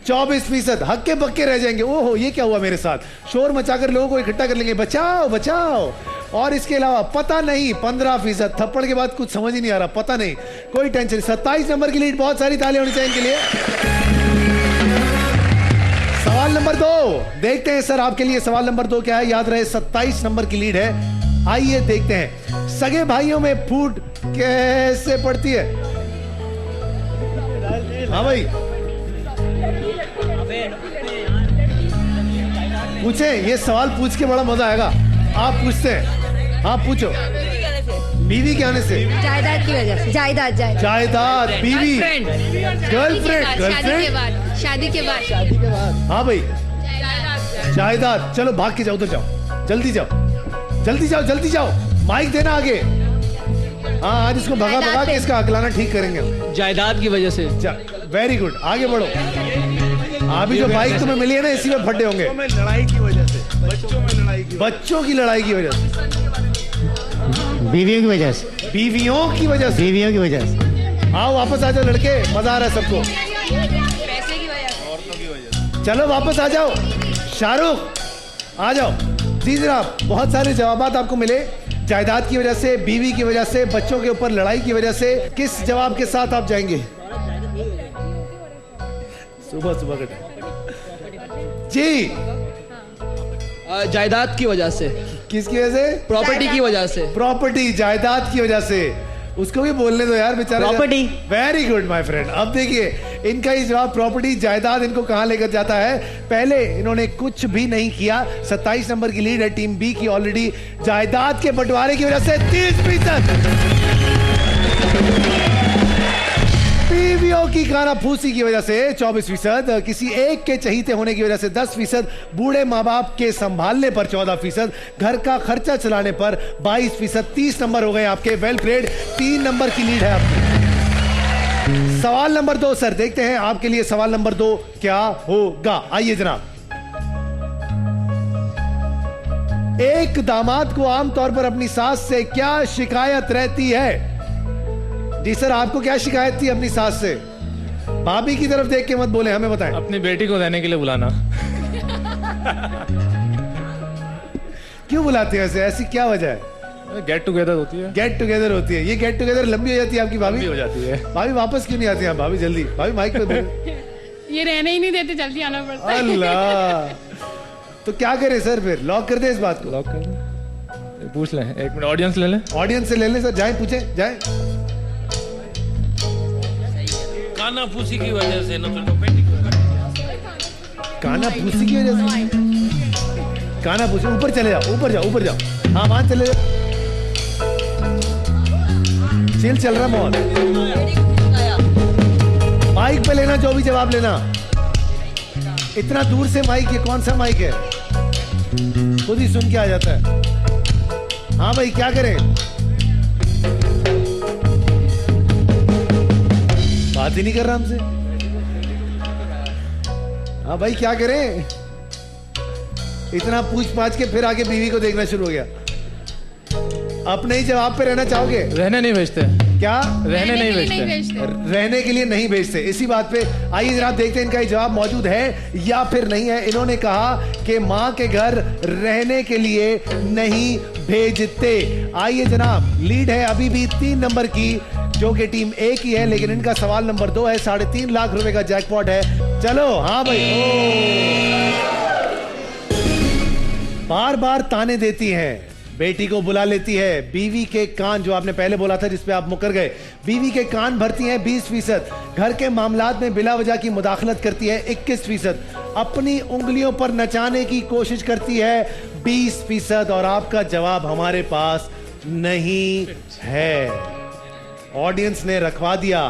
24% हक्के बक्के रह जाएंगे। ओहो, ये क्या हुआ मेरे साथ? शोर मचाकर लोगों को इकट्ठा कर लेंगे, बचाओ बचाओ। और इसके अलावा पता नहीं 15%, थप्पड़ के बाद कुछ समझ ही नहीं आ रहा, पता नहीं। कोई टेंशन। 27 नंबर की लीड, बहुत सारी तालियां होनी चाहिए इनके लिए। सवाल नंबर 2 देखते हैं सर, आपके लिए सवाल नंबर 2 क्या है? याद रहे 27 नंबर की लीड है। आइए देखते हैं, सगे भाइयों में फूट कैसे पड़ती है? हाँ भाई पूछे, ये सवाल पूछ के बड़ा मजा आएगा। आप पूछते हैं, हाँ पूछो। बीवी के आने से? जायदाद की वजह से। जायदाद जायदाद, बीवी, गर्लफ्रेंड, शादी के बाद। हाँ भाई जायदाद। चलो भाग के जाओ, उधर जाओ, जल्दी जाओ जल्दी जाओ जल्दी जाओ। माइक देना आगे। हाँ आज इसको भगा भगा के इसका अकलाना ठीक करेंगे। जायदाद की वजह से। वेरी गुड, आगे बढ़ो। अभी जो बाइक तुम्हें मिली है ना, इसी में फटे होंगे। लड़ाई की वजह से, बच्चों की लड़ाई की वजह से, बीवियों की वजह से। बीवियों की वजह से। बीवियों की वजह से। आओ वापस आ जाओ लड़के, मजा आ रहा है सबको। पैसे की वजह से। औरतों की वजह से। चलो वापस आ जाओ। शाहरुख आ जाओ। जी जनाब, बहुत सारे जवाबात आपको मिले। जायदाद की वजह से, बीवी की वजह से, बच्चों के ऊपर लड़ाई की वजह से। किस जवाब के साथ आप जाएंगे? सुबह सुबह का जी। जायदाद की वजह से। किसकी वजह से? प्रॉपर्टी की वजह से। प्रॉपर्टी, जायदाद की वजह से। उसको भी बोलने दो यार बेचारा। Property. Very good my friend. अब देखिए इनका ये जवाब प्रॉपर्टी, जायदाद इनको कहां लेकर जाता है। पहले इन्होंने कुछ भी नहीं किया। 27 नंबर की लीड है टीम बी की ऑलरेडी। जायदाद के बंटवारे की वजह से 30%। बीवियों की खाना फूसी की वजह से 24%, किसी एक के चहीते होने की वजह से 10%, बूढ़े माँ बाप के संभालने पर 14%, घर का खर्चा चलाने पर 22%। 30 नंबर हो गए आपके। Well played. 3 नंबर की लीड है आपकी। सवाल नंबर 2 सर, देखते हैं आपके लिए सवाल नंबर 2 क्या होगा। आइए जनाब। एक दामाद को आमतौर पर अपनी सास से क्या शिकायत रहती है? जी सर, आपको क्या शिकायत थी अपनी सास से? भाभी की तरफ देख के मत बोले, हमें बताएं। अपनी बेटी को रहने के लिए बुलाना। क्यों बुलाते हैं ऐसे? ऐसी क्या वजह है? गेट टुगेदर होती है। गेट टुगेदर होती है। ये गेट टुगेदर लंबी हो जाती है आपकी भाभी? हो जाती है। भाभी वापस क्यों नहीं आती हैं? भाभी जल्दी, भाभी माइक पे बोलो। ये रहने ही नहीं देते, जल्दी आना पड़ता है। अल्लाह, तो क्या करें सर? फिर लॉक कर दे इस बात को। लॉक कर दे। पूछ लें, एक मिनट ऑडियंस ले लें। ऑडियंस से ले लें सर, जाए पूछे जाए। काना फूसी की वजह से ना तो बेटी को। काना फूसी की वजह से? काना फूसी, ऊपर चले जाओ, ऊपर जाओ, ऊपर जाओ। हाँ वहां चले जाओ। चिल चल रहा बहुत। माइक पे लेना, जो भी जवाब लेना। इतना दूर से माइक, ये कौन सा माइक है? खुद ही सुन के आ जाता है। हाँ भाई क्या करें? बात ही नहीं कर रहा हमसे। हाँ भाई क्या करें? इतना पूछ पाछ के फिर आगे बीवी को देखना शुरू हो गया। अपने ही जवाब पे रहना चाहोगे? रहने नहीं भेजते। क्या? रहने नहीं भेजते। रहने के लिए नहीं भेजते। इसी बात पे आइए जनाब देखते हैं इनका ये जवाब मौजूद है या फिर नहीं है। इन्होंने कहा कि माँ के घर रहने के लिए नहीं भेजते। आइए जनाब, लीड है अभी भी 3 नंबर की, जो कि टीम ए की है, लेकिन इनका सवाल नंबर 2 है। 3.5 लाख रुपए का जैकपॉट है। चलो हाँ भाई। बार बार ताने देती हैं, बेटी को बुला लेती है, बीवी के कान, जो आपने पहले बोला था जिस पे आप मुकर गए, बीवी के कान भरती हैं 20%, घर के मामलात में बिला वजह की मुदाखलत करती है 21%, अपनी उंगलियों पर नचाने की कोशिश करती है 20%, और आपका जवाब हमारे पास नहीं है। ऑडियंस ने रखवा दिया,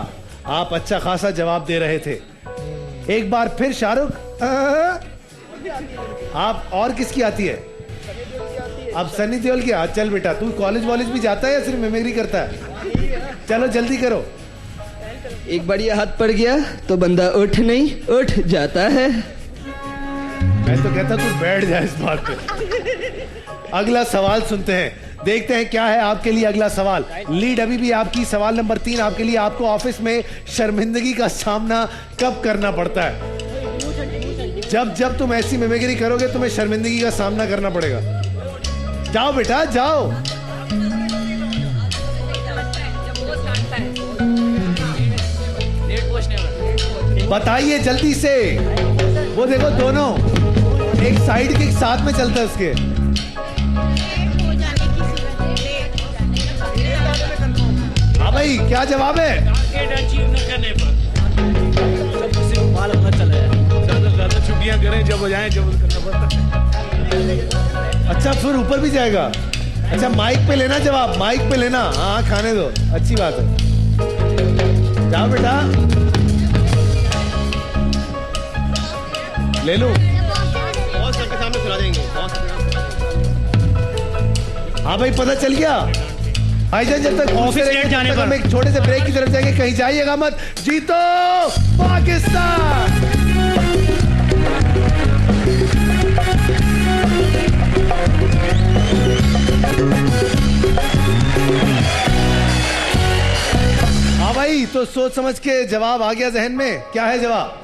आप अच्छा खासा जवाब दे रहे थे। एक बार फिर शाहरुख, आप और किसकी आती है? अब सनी देओल की। चल बेटा, तू कॉलेज वॉलेज भी जाता है या सिर्फ मिमिक्री करता है? चलो जल्दी करो। एक बार ये हाथ पड़ गया तो बंदा उठ नहीं उठ जाता है। मैं तो कहता तू बैठ जाए इस बात पे। अगला सवाल सुनते हैं, देखते हैं क्या है आपके लिए अगला सवाल। लीड अभी भी आपकी, सवाल नंबर 3 आपके लिए। आपको ऑफिस में शर्मिंदगी का सामना कब करना पड़ता है? जब तुम ऐसी मिमिक्री करोगे तुम्हें शर्मिंदगी का सामना करना पड़ेगा। जाओ बेटा जाओ। बताइए जल्दी से। वो देखो दोनों एक साइड के साथ में चलता है उसके। हाँ भाई, क्या जवाब है? टारगेट अचीव न करने पर सब किसी को मालूम न चले, ज्यादा से ज्यादा छुट्टियां करें, जब हो जाए जब करना पड़ता है। अच्छा, फिर ऊपर भी जाएगा। अच्छा, माइक पे लेना जवाब, माइक पे लेना। हाँ, खाने दो, अच्छी बात है। जाओ बेटा, ले लो। बॉस सबके सामने सुना देंगे। हाँ भाई, पता चल गया। भाईजान, जब तक ऑफिस लेट जाने पर हम एक छोटे से ब्रेक की तरफ जाएंगे, कहीं जाइएगा मत। जीतो पाकिस्तान। हाँ भाई, तो सोच समझ के जवाब आ गया जहन में। क्या है जवाब?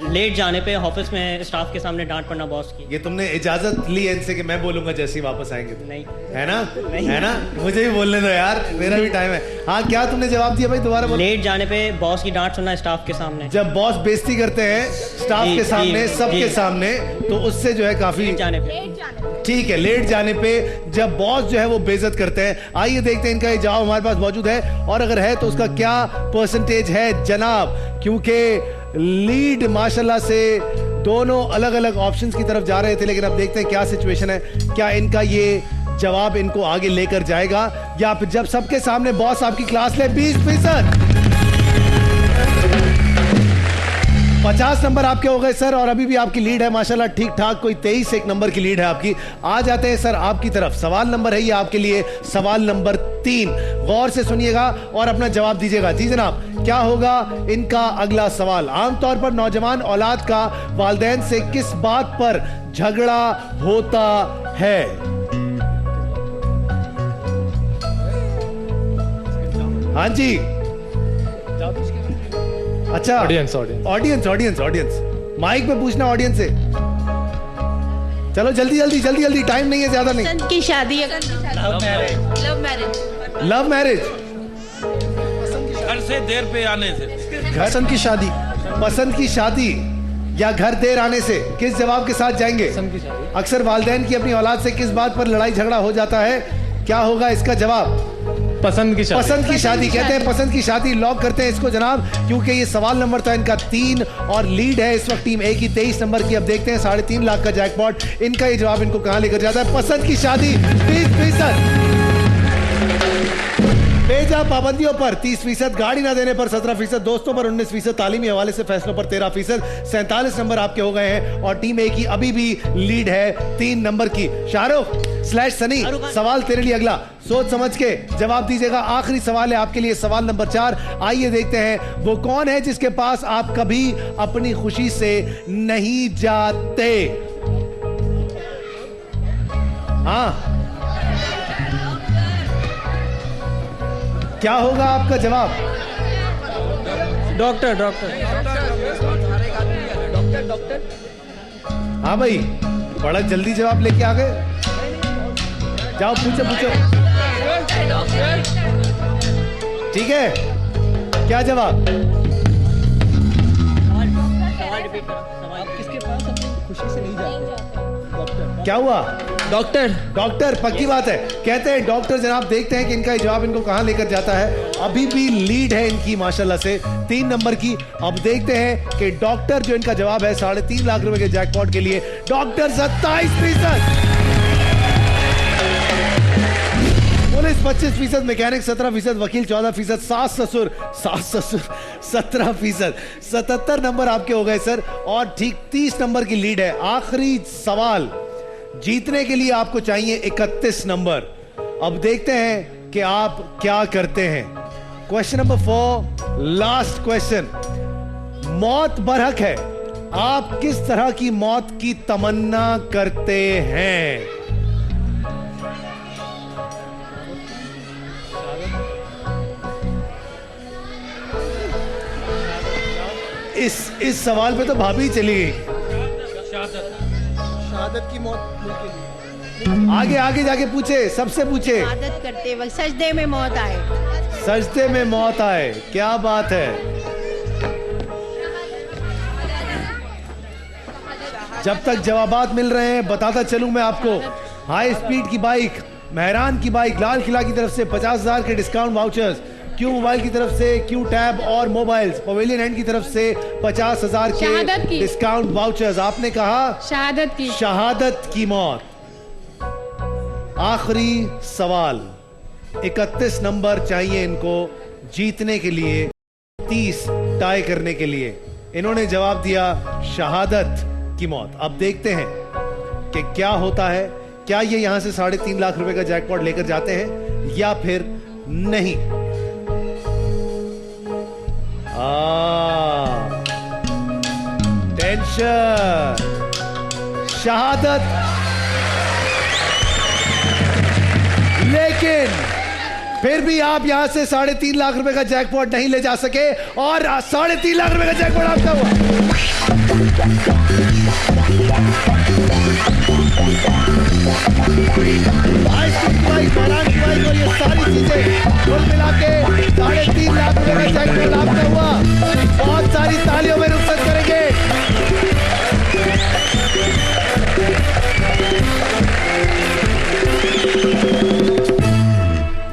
लेट जाने पे ऑफिस में स्टाफ के सामने डांट पड़ना बॉस की। ये तुमने इजाजत ली इनसे कि मैं बोलूंगा जैसे ही वापस आएंगे? नहीं है ना, है ना? मुझे भी बोलने दो यार, मेरा भी टाइम है। हाँ, क्या तुमने जवाब दिया भाई? दोबारा बोलो। लेट जाने पे बॉस की डांट सुनना स्टाफ के सामने। जब बॉस बेइज्जती करते हैं स्टाफ के सामने, सबके सामने, तो उससे जो है काफी जाने पे। ठीक है, लेट जाने पे जब बॉस जो है वो बेइज्जत करते हैं। आइए देखते हैं इनका ये जवाब हमारे पास मौजूद है, और अगर है तो उसका क्या परसेंटेज है जनाब। क्योंकि लीड माशाल्लाह से दोनों अलग अलग ऑप्शंस की तरफ जा रहे थे, लेकिन अब देखते हैं क्या सिचुएशन है। क्या इनका ये जवाब इनको आगे लेकर जाएगा, या फिर जब सबके सामने बॉस आपकी क्लास ले 20%। 50 नंबर आपके हो गए सर, और अभी भी आपकी लीड है माशाल्लाह ठीक ठाक, कोई 23 नंबर की लीड है आपकी। आ जाते हैं सर आपकी तरफ। सवाल नंबर है ये आपके लिए, सवाल नंबर 3। गौर से सुनिएगा और अपना जवाब दीजिएगा। जी जनाब, क्या होगा इनका अगला सवाल? आमतौर पर नौजवान औलाद का वालिदैन से किस बात पर झगड़ा होता है? हाँ जी, अच्छा, ऑडियंस माइक पे पूछना ऑडियंस से। चलो जल्दी, टाइम नहीं है, ज्यादा नहीं। पसंद की शादी। Love marriage. घर से देर पे आने से। पसंद की शादी या घर देर आने से, किस जवाब के साथ जाएंगे? अक्सर वालिदैन की अपनी औलाद से किस बात पर लड़ाई झगड़ा हो जाता है? क्या होगा इसका जवाब? पसंद की शादी कहते हैं। पसंद की शादी लॉक करते हैं इसको जनाब, क्योंकि ये सवाल नंबर था इनका 3 और लीड है इस वक्त टीम ए की 23 नंबर की। अब देखते हैं 3.5 लाख का जैकपॉट, इनका ये जवाब इनको कहां लेकर जाता है। पसंद की शादी 20%, बेजा पाबंदियों पर 30%, गाड़ी ना देने पर 17%, दोस्तों पर 19%, तालीमी हवाले से फैसलों पर 13%। 47 नंबर आपके हो गए हैं, और टीम ए की अभी भी लीड है 3 नंबर की। शाहरुख/सनी, सवाल तेरे लिए अगला, सोच समझ के जवाब दीजिएगा। आखिरी सवाल है आपके लिए, सवाल नंबर 4। आइए देखते हैं वो कौन है जिसके पास आप कभी अपनी खुशी से नहीं जाते। हाँ, क्या होगा आपका जवाब? डॉक्टर। हाँ भाई, बड़ा जल्दी जवाब लेके आ गए। जाओ पूछो। ठीक है, क्या जवाब? किसके पास अपनी खुशी से नहीं जाते? क्या हुआ? डॉक्टर। डॉक्टर, पक्की बात है। कहते हैं डॉक्टर जनाब, देखते हैं कि इनका ये जवाब इनको कहां लेकर जाता है। अभी भी लीड है इनकी माशाल्लाह से 3 नंबर की। अब देखते हैं कि डॉक्टर जो इनका जवाब है 3.5 लाख रुपए के जैकपॉट के लिए। डॉक्टर 27%, पुलिस 25%, मैकेनिक 17%, वकील 14%, सास ससुर 17%। 77 नंबर आपके हो गए सर, और ठीक 30 नंबर की लीड है। आखिरी सवाल जीतने के लिए आपको चाहिए 31 नंबर। अब देखते हैं कि आप क्या करते हैं। Question number 4, last question. मौत बरहक है, आप किस तरह की मौत की तमन्ना करते हैं? इस सवाल पे तो भाभी चली गई। शहादत की मौत के लिए। आगे जाके पूछे, सबसे पूछे। शहादत करते वक्त सजदे में मौत आए। सजदे में मौत आए, क्या बात है। जब तक जवाबात मिल रहे हैं बताता चलूं मैं आपको। हाई स्पीड की बाइक, मेहरान की बाइक, लाल किला की तरफ से 50,000 के डिस्काउंट वाउचर्स, क्यू मोबाइल की तरफ से क्यू टैब और मोबाइल्स, पवेलियन एंड की तरफ से 50,000 के डिस्काउंट वाउचर्स। आपने कहा शहादत की मौत। आखिरी सवाल, 31 नंबर चाहिए इनको जीतने के लिए, 30 टाई करने के लिए। इन्होंने जवाब दिया शहादत की मौत। अब देखते हैं कि क्या होता है। क्या ये यहां से 3.5 लाख रुपए का जैकपॉट लेकर जाते हैं या फिर नहीं? टेंशन, शहादत, लेकिन फिर भी आप यहां से 3.5 लाख रुपए का जैकपॉट नहीं ले जा सके, और 3.5 लाख रुपए का जैकपॉट आपका हुआ। और ये सारी चीजें कुल मिला के 3.5 लाख रुपए का जैकपॉट आपका हुआ। बहुत सारी तालियों में रुखसत करेंगे।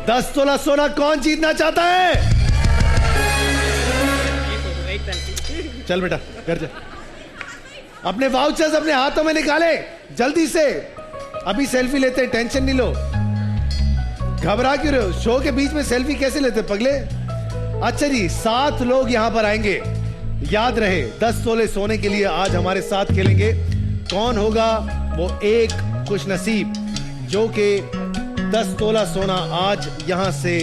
दस तोला सोना कौन जीतना चाहता है? चल बेटा घर जा, अपने वाउचर्स अपने हाथों में निकाले जल्दी से। अभी सेल्फी लेते हैं, टेंशन नहीं लो। घबरा क्यों रहे हो? शो के बीच में सेल्फी कैसे लेते पगले? अच्छा जी, 7 लोग यहां पर आएंगे। याद रहे 10 तोले सोने के लिए आज हमारे साथ खेलेंगे। कौन होगा वो एक खुश नसीब जो कि 10 तोला सोना आज यहां से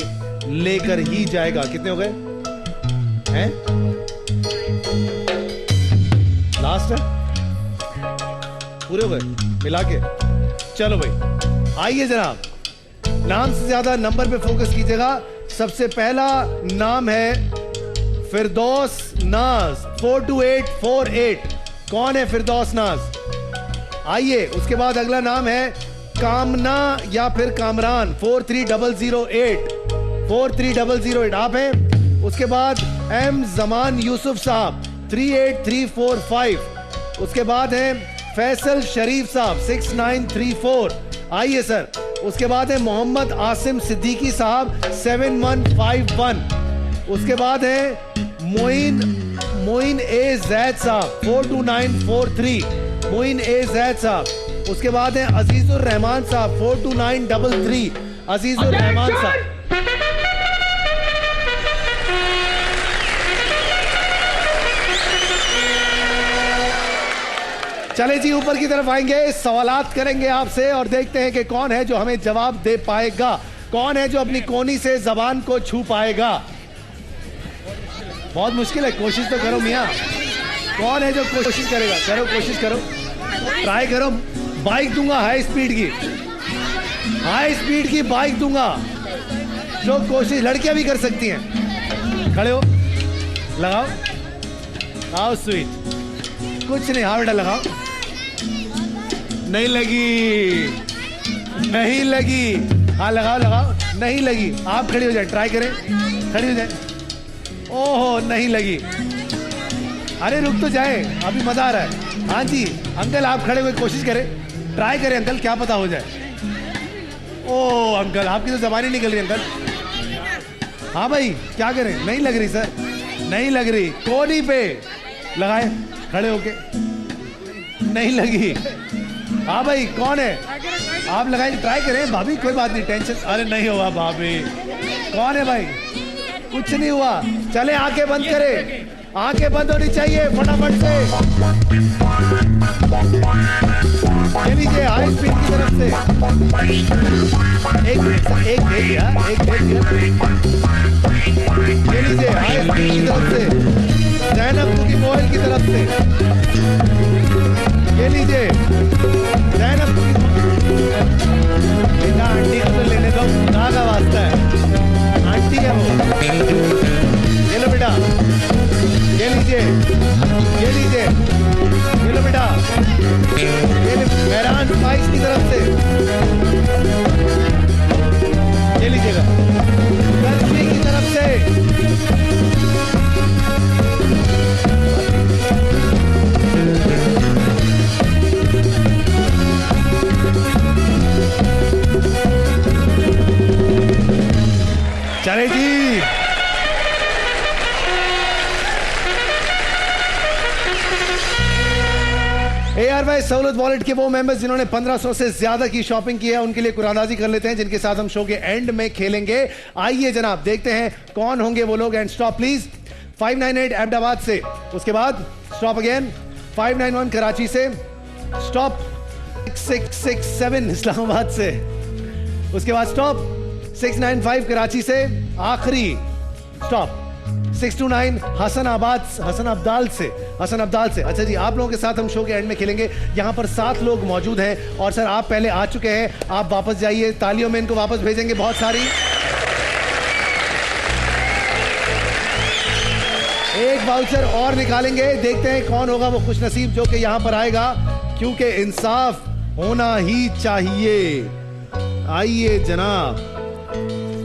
लेकर ही जाएगा। कितने हो गए हैं? लास्ट है, पूरे हो गए मिला के? चलो भाई आइए जनाब, नाम से ज्यादा नंबर पे फोकस कीजिएगा। सबसे पहला नाम है फिरदौस नाज 42848। कौन है फिरदौस नाज? आइए। उसके बाद अगला नाम है कामना या फिर कामरान 43008। 43008 आप हैं। उसके बाद एम जमान यूसुफ साहब 38345। उसके बाद है फैसल शरीफ साहब 6934। आइए सर। उसके बाद है मोहम्मद आसिम सिद्दीकी साहब 7151। उसके बाद है मोइन ए जैद साहब 42943। मोइन ए जैद साहब। उसके बाद है अजीजुर रहमान साहब 42933। अजीजुर रहमान साहब। चले जी ऊपर की तरफ आएंगे, सवालात करेंगे आपसे और देखते हैं कि कौन है जो हमें जवाब दे पाएगा, कौन है जो अपनी कोनी से जबान को छू पाएगा। बहुत मुश्किल है, कोशिश तो करो मियां। कौन है जो कोशिश करेगा? करो, कोशिश करो, ट्राई करो। बाइक दूंगा हाई स्पीड की, हाई स्पीड की बाइक दूंगा। जो कोशिश लड़कियां भी कर सकती हैं। खड़े हो, लगाओ, आओ स्वीट। कुछ नहीं, हाँ बेटा लगाओ। नहीं लगी, नहीं लगी। हाँ लगाओ लगाओ। नहीं लगी। आप खड़ी हो जाए, ट्राई करें, खड़ी हो जाए। ओहो नहीं लगी। अरे रुक तो जाए, अभी मजा आ रहा है। हाँ जी अंकल आप खड़े हुए कोशिश करें। ट्राई करें अंकल, क्या पता हो जाए। ओ अंकल, आपकी तो जबान ही निकल रही अंकल। हाँ भाई, क्या करें? नहीं लग रही सर, नहीं लग रही। कोनी पे लगाए खड़े होके, नहीं लगी। हाँ भाई, कौन है? आप लगाए, ट्राई करें भाभी, कोई बात नहीं, टेंशन। अरे नहीं हुआ भाभी। कौन है भाई? कुछ नहीं हुआ। चले, आंखें बंद करें, आंखें बंद होनी चाहिए फटाफट से। ये लीजिए, हाई स्पीड की तरफ से एक भेज दिया। ये लीजिए, हाई स्पीड की तरफ से जैनब की मोबाइल की तरफ से। ये लीजिए, जैनब की बेटा, आंटी को तो लेने दो, खुदा का वास्ता है, आंटी है वो। ये लो बेटा, ये लीजिए, ये लीजिए, ये लो बेटा, ये मेहरान स्पाइस की तरफ से ये लीजिएगा, गर्मी की तरफ से। चले जी, ARY सहूलत वॉलेट के वो मेंबर्स जिन्होंने 1500 से ज्यादा की शॉपिंग की है, उनके लिए कुरानदाजी कर लेते हैं, जिनके साथ हम शो के एंड में खेलेंगे। आइए जनाब, देखते हैं कौन होंगे वो लोग। And stop please. 598 अहमदाबाद से, उसके बाद स्टॉप अगेन 591 कराची से, स्टॉप 6667 इस्लामाबाद से, उसके बाद स्टॉप 695 कराची से, आखिरी स्टॉप 629 हसन अब्दाल से। अच्छा जी, आप लोगों के साथ हम शो के एंड में खेलेंगे। यहाँ पर 7 लोग मौजूद हैं और सर आप पहले आ चुके हैं, आप वापस जाइए, तालियों में इनको वापस भेजेंगे बहुत सारी। एक वाउचर और निकालेंगे, देखते हैं कौन होगा वो खुशनसीब जो कि यहाँ पर आएगा, क्योंकि इंसाफ होना ही चाहिए। आइए जनाब,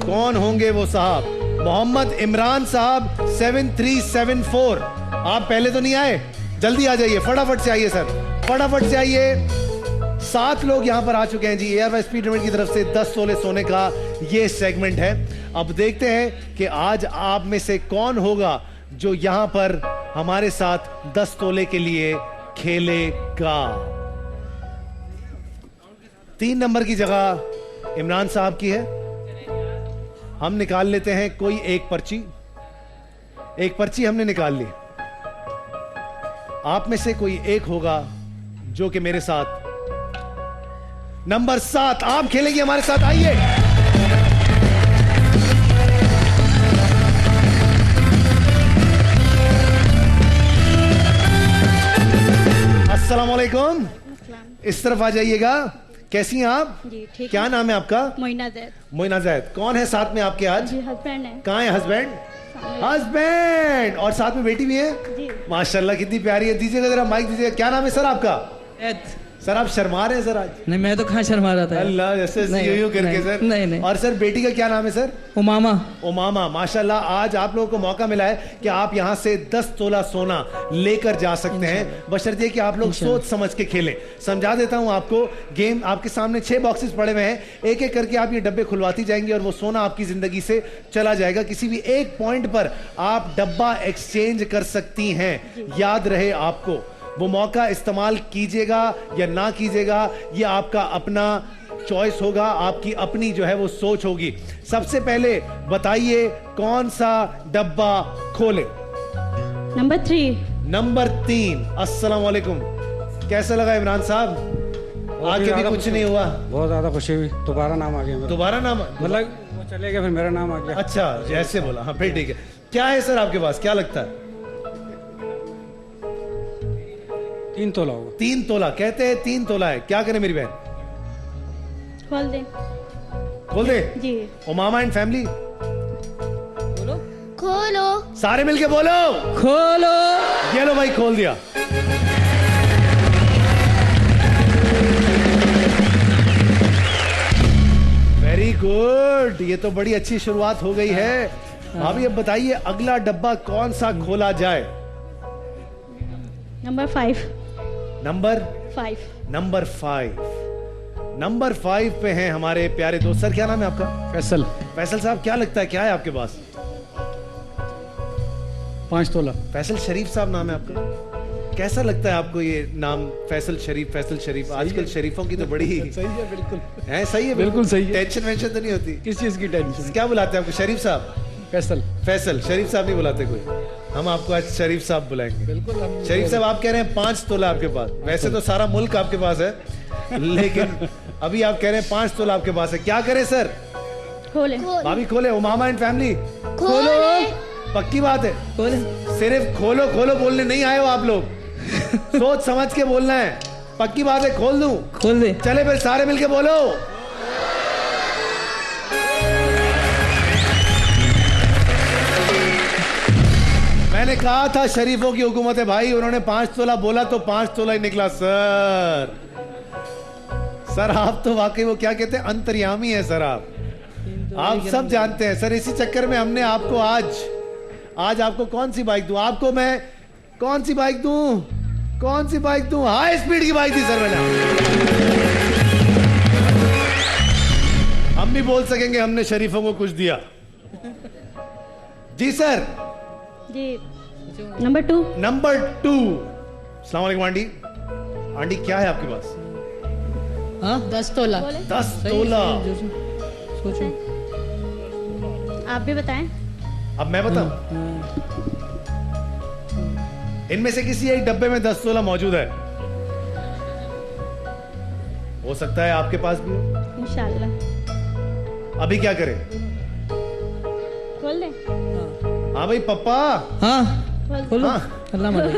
कौन होंगे वो साहब? मोहम्मद इमरान साहब 7374। आप पहले तो नहीं आए, जल्दी आ जाइए, फटाफट से आइए सर, फटाफट से आइए। 7 लोग यहां पर आ चुके हैं जी। ARY स्पीड लिमिट की तरफ से 10 तोले सोने का ये सेगमेंट है। अब देखते हैं कि आज आप में से कौन होगा जो यहां पर हमारे साथ 10 तोले के लिए खेलेगा। 3 नंबर की जगह इमरान साहब की है। हम निकाल लेते हैं कोई एक पर्ची हमने निकाल ली। आप में से कोई एक होगा जो कि मेरे साथ नंबर 7 आप खेलेंगे हमारे साथ। आइए, अस्सलाम वालेकुम। इस तरफ आ जाइएगा। कैसी हैं आप? जी ठीक। क्या नाम है आपका? मोइना जैद। मोइना जैद। कौन है साथ में आपके आज? जी हस्बैंड है। कहाँ है हस्बैंड? हस्बैंड। और साथ में बेटी भी है? जी। माशाल्लाह, कितनी प्यारी है। दीजिएगा जरा माइक दीजिएगा। क्या नाम है सर आपका? सर आप शर्मा रहे हैं सर आज। नहीं, मैं तो कहाँ शर्मा रहा था। अल्लाह, जैसे यूं करके सर। नहीं। और सर बेटी का क्या नाम है सर? उमामा। माशाल्लाह, आज आप लोगों को मौका मिला है कि आप यहाँ से 10 तोला सोना लेकर जा सकते हैं, बशर्ते कि आप लोग सोच समझ के खेलें। समझा देता हूँ आपको। गेम आपके सामने 6 बॉक्सेस पड़े हुए हैं, एक एक करके आप ये डब्बे खुलवाती जाएंगे और वो सोना आपकी जिंदगी से चला जाएगा। किसी भी एक पॉइंट पर आप डब्बा एक्सचेंज कर सकती हैं। याद रहे आपको, वो मौका इस्तेमाल कीजिएगा या ना कीजिएगा, ये आपका अपना चॉइस होगा, आपकी अपनी जो है वो सोच होगी। सबसे पहले बताइए कौन सा डब्बा खोले? नंबर 3। नंबर 3। अस्सलाम वालेकुम। कैसा लगा इमरान साहब? आगे भी कुछ नहीं हुआ? बहुत ज्यादा खुशी हुई। दोबारा नाम आ गया। दोबारा नाम मतलब वो चले गया, फिर मेरा नाम आ गया। अच्छा, ऐसे बोला। हाँ फिर ठीक है। क्या है सर आपके पास, क्या लगता है? 3 तोला होगा। 3 तोला कहते हैं, 3 तोला है। क्या करें मेरी बहन? खोल दे जी। उमामा एंड फैमिली खोलो। सारे मिलके बोलो खोलो। ये लो भाई, खोल दिया। वेरी गुड, ये तो बड़ी अच्छी शुरुआत हो गई है। अभी अब बताइए अगला डब्बा कौन सा खोला जाए? नंबर 5। नंबर 5. नंबर 5. नंबर 5 पे हैं हमारे प्यारे दोस्त. सर क्या नाम है आपका? फैसल. फैसल साहब, क्या लगता है क्या है आपके पास? 5 तोला. फैसल शरीफ साहब नाम है आपका. कैसा लगता है आपको ये नाम फैसल शरीफ? फैसल शरीफ, आजकल शरीफों की तो बड़ी सही है बिल्कुल. है. सही है, बिल्कुल सही है. टेंशन वेंशन तो नहीं होती? किस चीज़ की टेंशन? क्या बुलाते हैं आपको? शरीफ साहब? फैसल. फैसल. शरीफ साहब नहीं बुलाते कोई. हम आपको आज शरीफ साहब बुलाएंगे. बिल्कुल. शरीफ साहब, आप कह रहे हैं 5 तोला आपके पास. वैसे तो सारा मुल्क आपके पास है, लेकिन अभी आप कह रहे हैं 5 तोला आपके पास है. क्या करें सर? खोले. भाभी खोले. उमामा एंड फैमिली खोलो. पक्की बात है. खोले. सिर्फ खोलो खोलो बोलने नहीं आए हो आप लोग. सोच समझ के बोलना है. पक्की बात है. खोल दूं? खोल दे. चले फिर सारे मिलके बोलो. मैंने कहा था शरीफों की हुकूमत है भाई. उन्होंने 5 तोला बोला तो 5 तोला ही निकला. सर सर आप तो वाकई वो क्या कहते हैं, अंतर्यामी है सर. आप सब जानते हैं सर. इसी चक्कर में हमने आपको आज आपको कौन सी बाइक दूं? आपको मैं कौन सी बाइक दूं? कौन सी बाइक दूं? हाई स्पीड की बाइक दी सर मैंने. हम भी बोल सकेंगे हमने शरीफों को कुछ दिया. जी सर. जी. नंबर 2. नंबर 2. अस्सलाम वालेकुम आंटी. आंटी क्या है आपके पास? हाँ 10 तोला. 10 तोला. सोचो. आप भी बताएं. अब मैं बताऊं? इनमें से किसी एक डब्बे में 10 तोला मौजूद है. हो सकता है आपके पास भी हो. इंशाल्लाह. अभी क्या करें? खोल दे. हाँ भाई पप्पा. हाँ खोलो. हाँ. अल्लाह मदद.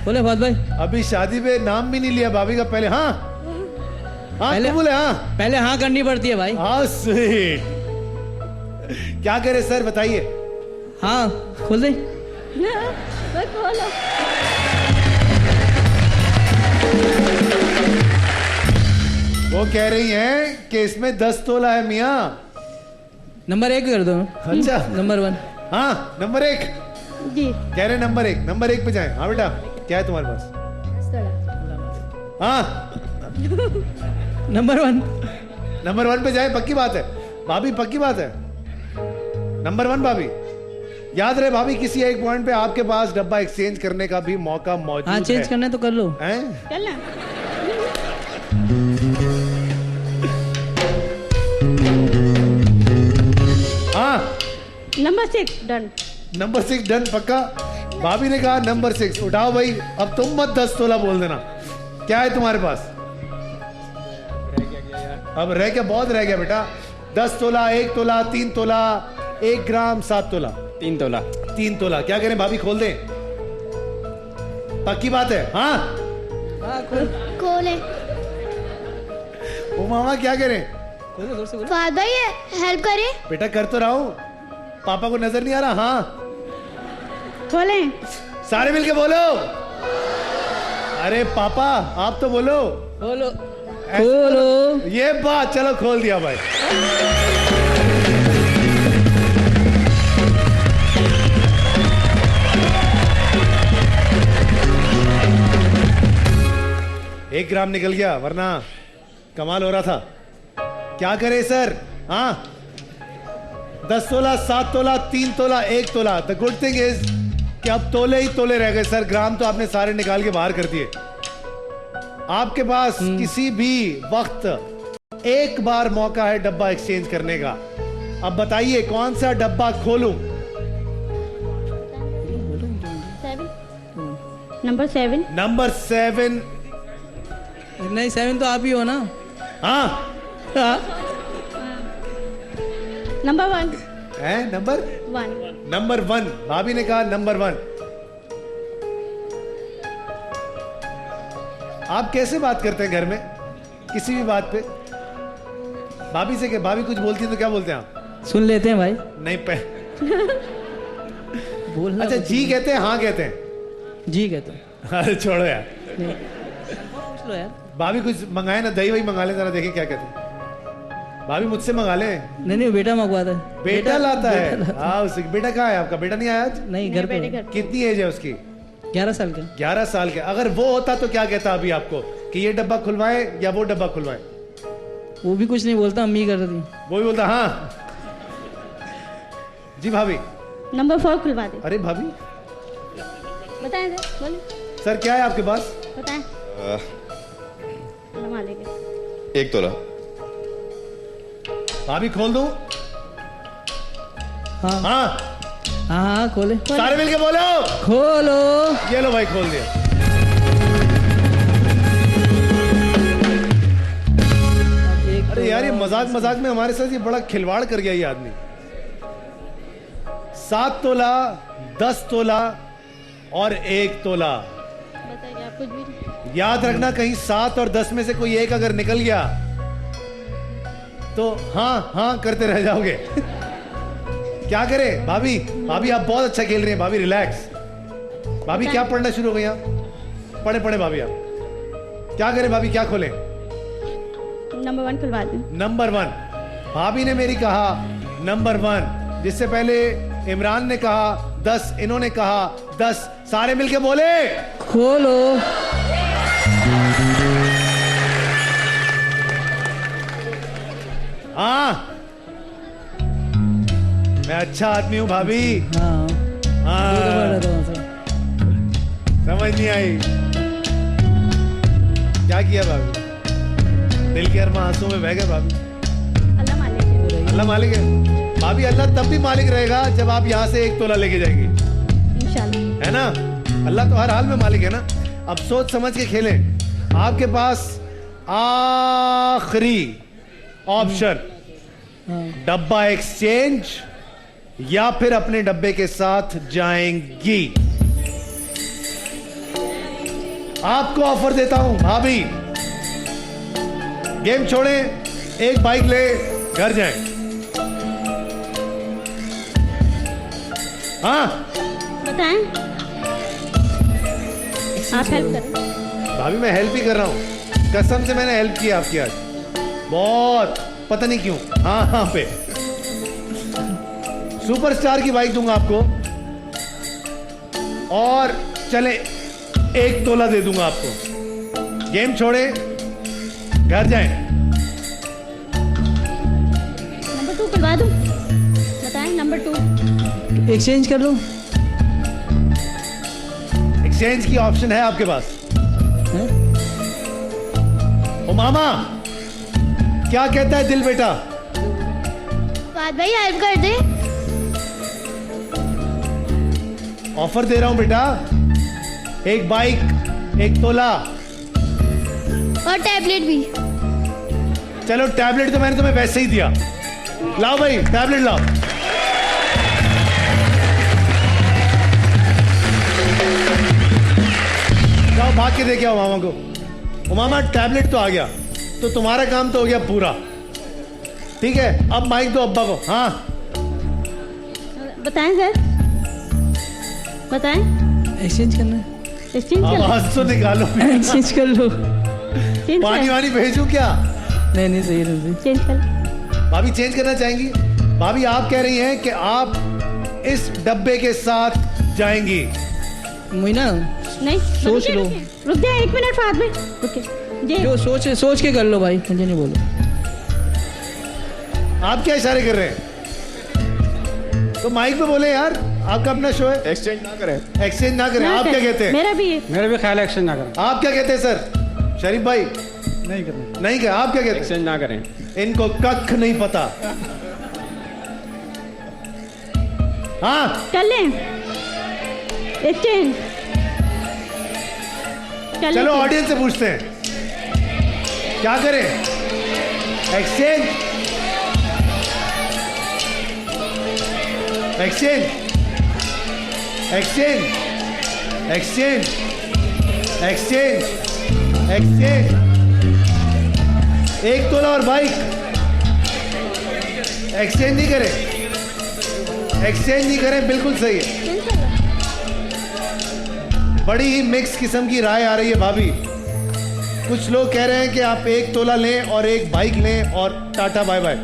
बोले फहद भाई. अभी शादी पे नाम भी नहीं लिया भाभी का पहले. हाँ हाँ पहले बोले. हाँ पहले हाँ करनी पड़ती है भाई. हाँ स्वीट. क्या करे सर बताइए. हाँ खोल दे. खोलो. वो कह रही हैं कि इसमें 10 तोला है मियाँ. नंबर 1 कर दो. अच्छा. नंबर 1. हाँ नंबर 1. जी. कह रहे नंबर 1. नंबर 1 पे जाएं. हाँ बेटा क्या है तुम्हारे पास? हाँ नंबर 1. नंबर 1 पे जाएं. पक्की बात है भाभी, पक्की बात है. नंबर 1 भाभी. याद रहे भाभी, किसी एक पॉइंट पे आपके पास डब्बा एक्सचेंज करने का भी मौका मौजूद है. हाँ चेंज करना है तो कर लो. हैं? चलना. हाँ नंबर 6 डन. Number 6 done. पक्का. भाभी ने कहा नंबर 6. उठाओ भाई. अब तुम मत 10 तोला बोल देना. क्या है तुम्हारे पास? अब रह गया, बहुत रह गया बेटा. 10 तोला, 1 तोला, 3 तोला, 1 ग्राम, 7 तोला. 3 तोला. 3 तोला. क्या करें भाभी? खोल दें? पक्की बात है. हाँ खोले. ओ मामा क्या करें? फहद भाई हेल्प करे. बेटा कर तो रहा हूं. पापा को नजर नहीं आ रहा. हाँ खोलें. सारे मिलके बोलो. अरे पापा आप तो बोलो. खोलो. खोलो. ये बात. चलो खोल दिया भाई. एक ग्राम निकल गया, वरना कमाल हो रहा था. क्या करे सर? हाँ 10 तोला, 7 तोला, 3 तोला, 1 तोला. द गुड थिंग इज कि अब तोले ही तोले रह गए सर. ग्राम तो आपने सारे निकाल के बाहर कर दिए. आपके पास किसी भी वक्त एक बार मौका है डब्बा एक्सचेंज करने का. अब बताइए कौन सा डब्बा खोलूं? नंबर 7. नंबर 7. नहीं 7 तो आप ही हो ना. हाँ नंबर 1. है नंबर 1. नंबर 1. भाभी ने कहा नंबर 1. आप कैसे बात करते हैं घर में किसी भी बात पे? भाभी से भाभी कुछ बोलती है तो क्या बोलते हैं आप? सुन लेते हैं भाई. नहीं बोलना. अच्छा जी कहते हैं? हाँ कहते हैं? जी कहते हैं. अरे छोड़ो यार. पूछ लो यार. भाभी कुछ मंगाए ना, दही वही मंगा ले जरा, देखें क्या कहते हैं. भाभी मुझसे मंगा ले. नहीं बेटा मंगवाता है. बेटा लाता है. हाँ बेटा कहाँ है आपका? बेटा नहीं आया आज? नहीं घर पे. कितनी एज है उसकी? 11 साल का। 11 साल के। अगर वो होता तो क्या कहता अभी आपको कि ये डब्बा खुलवाएं या वो डब्बा खुलवाएं? वो भी कुछ नहीं बोलता, अम्मी कर रही थी। वो भी बोलता हाँ। जी भाभी। नंबर 4 खुलवा दे। अरे भाभी बताएं सर, बोलिए सर क्या है आपके पास? बताएं। सलाम अलैकुम। 1 तोला। भाभी खोल दूं? हाँ हाँ हाँ खोले। सारे मिलके बोलो खोलो। ये लो भाई खोल दिया। अरे यार ये मजाक मजाक में हमारे साथ ये बड़ा खिलवाड़ कर गया ये आदमी। 7 तोला, 10 तोला और 1 तोला। बताइए आप कुछ भी। याद रखना कहीं 7 और 10 में से कोई एक अगर निकल गया तो हाँ हाँ करते रह जाओगे। क्या करें भाभी? भाभी आप बहुत अच्छा खेल रही हैं भाभी, रिलैक्स। भाभी क्या पढ़ना शुरू हो गई आप? पढ़े पढ़े भाभी आप क्या करें भाभी? क्या खोलें? नंबर 1 खुलवा दें। नंबर 1। भाभी ने मेरी कहा नंबर 1, जिससे पहले इमरान ने कहा 10, इन्होंने कहा 10, सारे मिलके बोले खोलो। हाँ मैं अच्छा आदमी हूँ भाभी। हाँ हाँ समझ नहीं आई क्या किया भाभी? दिल के अरमा आंसू में बह गए भाभी। अल्लाह मालिक है। अल्लाह मालिक है भाभी। अल्लाह तब भी मालिक रहेगा जब आप यहाँ से 1 तोला लेके जाएंगे, इंशाल्लाह, है ना? अल्लाह तो हर हाल में मालिक है ना। अब सोच समझ के खेलें। आपके पास आखिरी ऑप्शन, डब्बा एक्सचेंज या फिर अपने डब्बे के साथ जाएंगी। आपको ऑफर देता हूं भाभी, गेम छोड़ें, एक बाइक ले घर जाएं। हाँ बताएं। आप हेल्प करें। भाभी मैं हेल्प ही कर रहा हूं, कसम से मैंने हेल्प की आपकी आज बहुत, पता नहीं क्यों। हाँ हाँ पे सुपरस्टार की बाइक दूंगा आपको और चले 1 तोला दे दूंगा आपको। गेम छोड़े घर जाएं। नंबर 2 खुलवा दूं? बताएं नंबर 2। एक्सचेंज कर लो। एक्सचेंज की ऑप्शन है आपके पास? ओ मामा क्या कहता है दिल बेटा? फाद भाई हेल्प कर दे। ऑफर दे रहा हूं बेटा, 1 बाइक, 1 तोला और टैबलेट भी। चलो टैबलेट तो मैंने तुम्हें वैसे ही दिया, लाओ भाई टैबलेट लाओ। जाओ भाग के दे के आओ मामा को। ओ मामा टैबलेट तो आ गया, तो तुम्हारा काम तो हो गया पूरा। ठीक है अब माइक दो अब्बा को। हाँ बताएं सर, बताएं। एक्सचेंज करना है। एक्सचेंज कर लो। आवाज तो निकालो। एक्सचेंज कर लो। चेंज पानी वानी भेजूं क्या? नहीं सही है। चेंज कर। भाभी चेंज करना चाहेंगी? भाभी आप कह रही हैं कि आप इस डब्बे के साथ जाएंगी। मुइना नहीं सोच लो। रुक जा 1 मिनट फाद में। ओके जो सोच के कर लो भाई, मुझे नहीं बोलो। आप क्या इशारे कर रहे हैं? तो माइक पे बोले यार, आपका अपना शो है। एक्सचेंज ना करें। एक्सचेंज ना करें। आप क्या कहते हैं? मेरा भी ख्याल है एक्सचेंज ना करें। आप क्या कहते हैं सर? शरीफ भाई नहीं करना। नहीं क्या? आप क्या कहते हैं? एक्सचेंज ना करें। इनको कख नहीं पता। हाँ कर लें एक्सचेंज। चलो ऑडियंस से पूछते हैं क्या करें? Exchange, exchange, exchange, exchange, exchange, exchange. 1 तोला और बाइक। एक्सचेंज नहीं करें, एक्सचेंज नहीं करें, बिल्कुल सही है। बड़ी ही मिक्स किस्म की राय आ रही है भाभी। कुछ लोग कह रहे हैं कि आप 1 तोला लें और 1 बाइक लें और टाटा बाय बाय।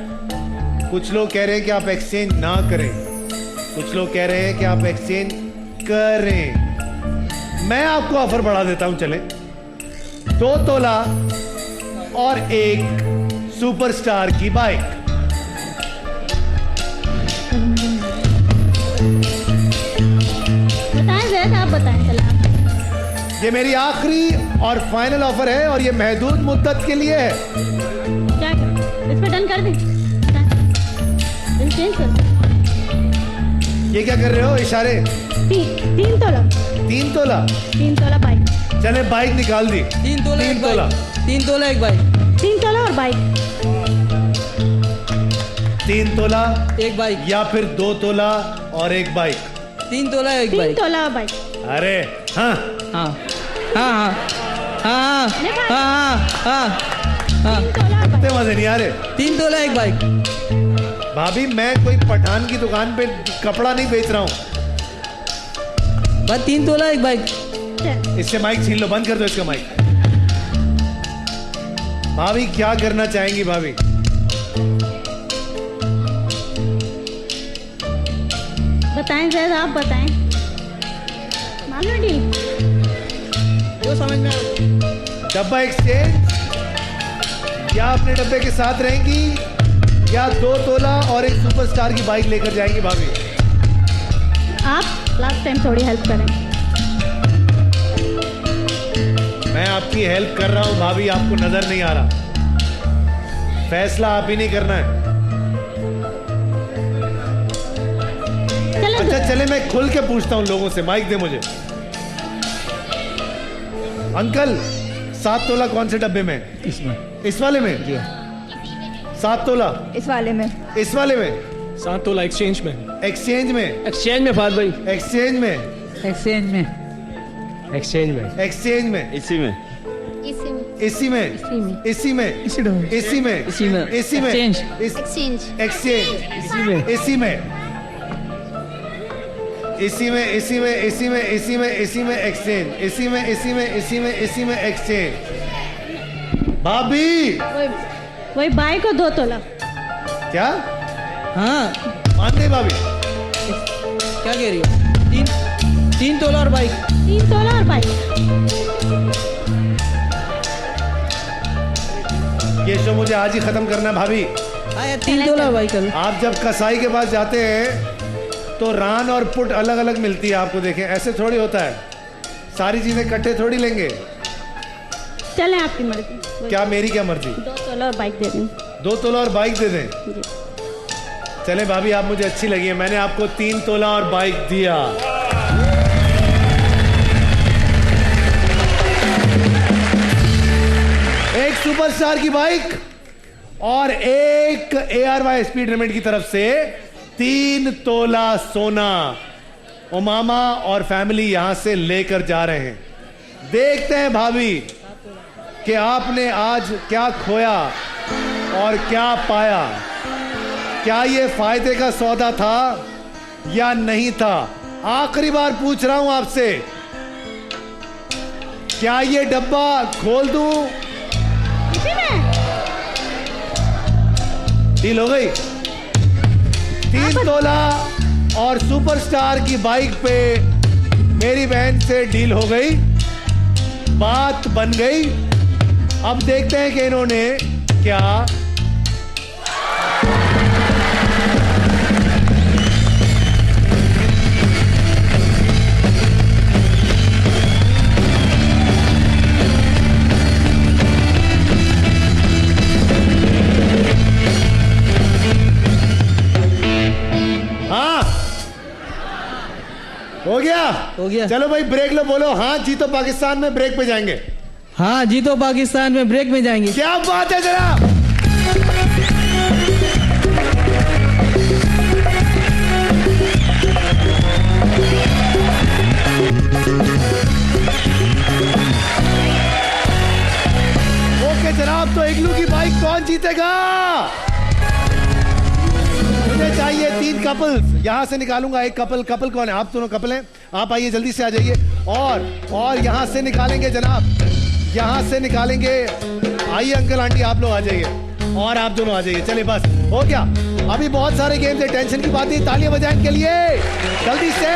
कुछ लोग कह रहे हैं कि आप एक्सचेंज ना करें। कुछ लोग कह रहे हैं कि आप एक्सचेंज करें। मैं आपको ऑफर बढ़ा देता हूं, चले 2 तोला और एक सुपरस्टार की बाइक। बताएं जैद, आप बताएं। चला ये मेरी आखिरी और फाइनल ऑफर है और ये महदूद मुद्दत के लिए है। क्या करें, इस पे डन कर दें? दिल चेंज कर। ये क्या कर रहे हो इशारे? 3 तोला। 3 तोला? 3 तोला बाइक। चले बाइक निकाल दी। 3 तोला 3 तोला। 3 तोला एक बाइक। 3 तोला और बाइक। 3 तोला एक बाइक या फिर 2 तोला और एक बाइक। 3 तोला एक 3 बाइक। तोला और बाइक। अरे हाँ हाँ हाँ हाँ हाँ हाँ हाँ हाँ। 3 तोला और बाइक। इतने मजे नहीं आ रहे। 3 तोला एक बाइक। भाभी मैं कोई पठान की दुकान पे कपड़ा नहीं बेच रहा हूँ। बस 3 तोला एक बाइक। चल। इससे माइक छीन लो, बंद कर दो इसका माइक। भाभी क्या करना चाहेंगी भाभी? बताएं जैद, आप बताएं। मान लो डील। जो समझ में आए। डब्बा एक्सचेंज या अपने डब्बे के साथ रहेंगी या 2 तोला और एक सुपरस्टार की बाइक लेकर जाएंगी भाभी? आप लास्ट टाइम थोड़ी हेल्प करें। मैं आपकी हेल्प कर रहा हूं भाभी, आपको नजर नहीं आ रहा। फैसला आप ही नहीं करना है। चलो अच्छा चले मैं खुल के पूछता हूं लोगों से, माइक दे मुझे। अंकल 7 तोला कौन से डब्बे में? इसमें। इस वाले में? जी 7 तोला इस वाले में। इस वाले में? 7 तोला एक्सचेंज में। एक्सचेंज में? एक्सचेंज में फाद भाई। एक्सचेंज में? एक्सचेंज में। एक्सचेंज में। एक्सचेंज में? इसी में। इसी में। इसी में? इसी में? इसी में। इसी में? इसी में। इसी में? एक्सचेंज। एक्सचेंज। एक्सचेंज। इसी में। इसी में? इसी में? इसी में? इसी में? इसी में? इसी में एक्सचेंज। इसी में? इसी में? इसी में? इसी में एक्सचेंज। भाभी वही बाइक और 2 तोला। क्या हाँ मान गई भाभी? क्या कह रही हो? 3 तोला और बाइक। 3 तोला और बाइक। ये शो मुझे आज ही खत्म करना है भाभी। आया 3 तोला और बाइक। आप जब कसाई के पास जाते हैं तो रान और पुट अलग अलग मिलती है आपको, देखें ऐसे थोड़ी होता है। सारी चीजें इकट्ठे थोड़ी लेंगे। चलें आपकी मर्जी। क्या मेरी क्या मर्जी? 2 तोला और बाइक दे दें। 2 तोला और बाइक दे दें? जी। चले भाभी आप मुझे अच्छी लगी है, मैंने आपको 3 तोला और बाइक दिया। एक सुपरस्टार की बाइक और एक ARY स्पीड लिमिट की तरफ से 3 तोला सोना उमामा और फैमिली यहां से लेकर जा रहे हैं। देखते हैं भाभी कि आपने आज क्या खोया और क्या पाया। क्या ये फायदे का सौदा था या नहीं था? आखिरी बार पूछ रहा हूं आपसे, क्या ये डब्बा खोल दूं? इसी में। डील हो गई? 3 तोला और सुपरस्टार की बाइक पे मेरी बहन से डील हो गई, बात बन गई। अब देखते हैं कि इन्होंने क्या हो गया? हो गया। चलो भाई ब्रेक लो, बोलो हाँ जीतो पाकिस्तान में ब्रेक पे जाएंगे। हाँ जीतो पाकिस्तान में ब्रेक में जाएंगे। क्या बात है जरा। ओके जनाब, तो इग्लू की बाइक कौन जीतेगा? मुझे चाहिए 3 कपल्स। यहां से निकालूंगा एक कपल। कपल कौन है? आप दोनों कपल हैं, आप आइए जल्दी से आ जाइए। और यहां से निकालेंगे जनाब, यहां से निकालेंगे। आइए अंकल आंटी आप लोग आ जाइए और आप दोनों आ जाइए। चलिए बस हो गया। अभी बहुत सारे गेम्स है, टेंशन की बात नहीं। तालियां बजाएं इनके लिए जल्दी से।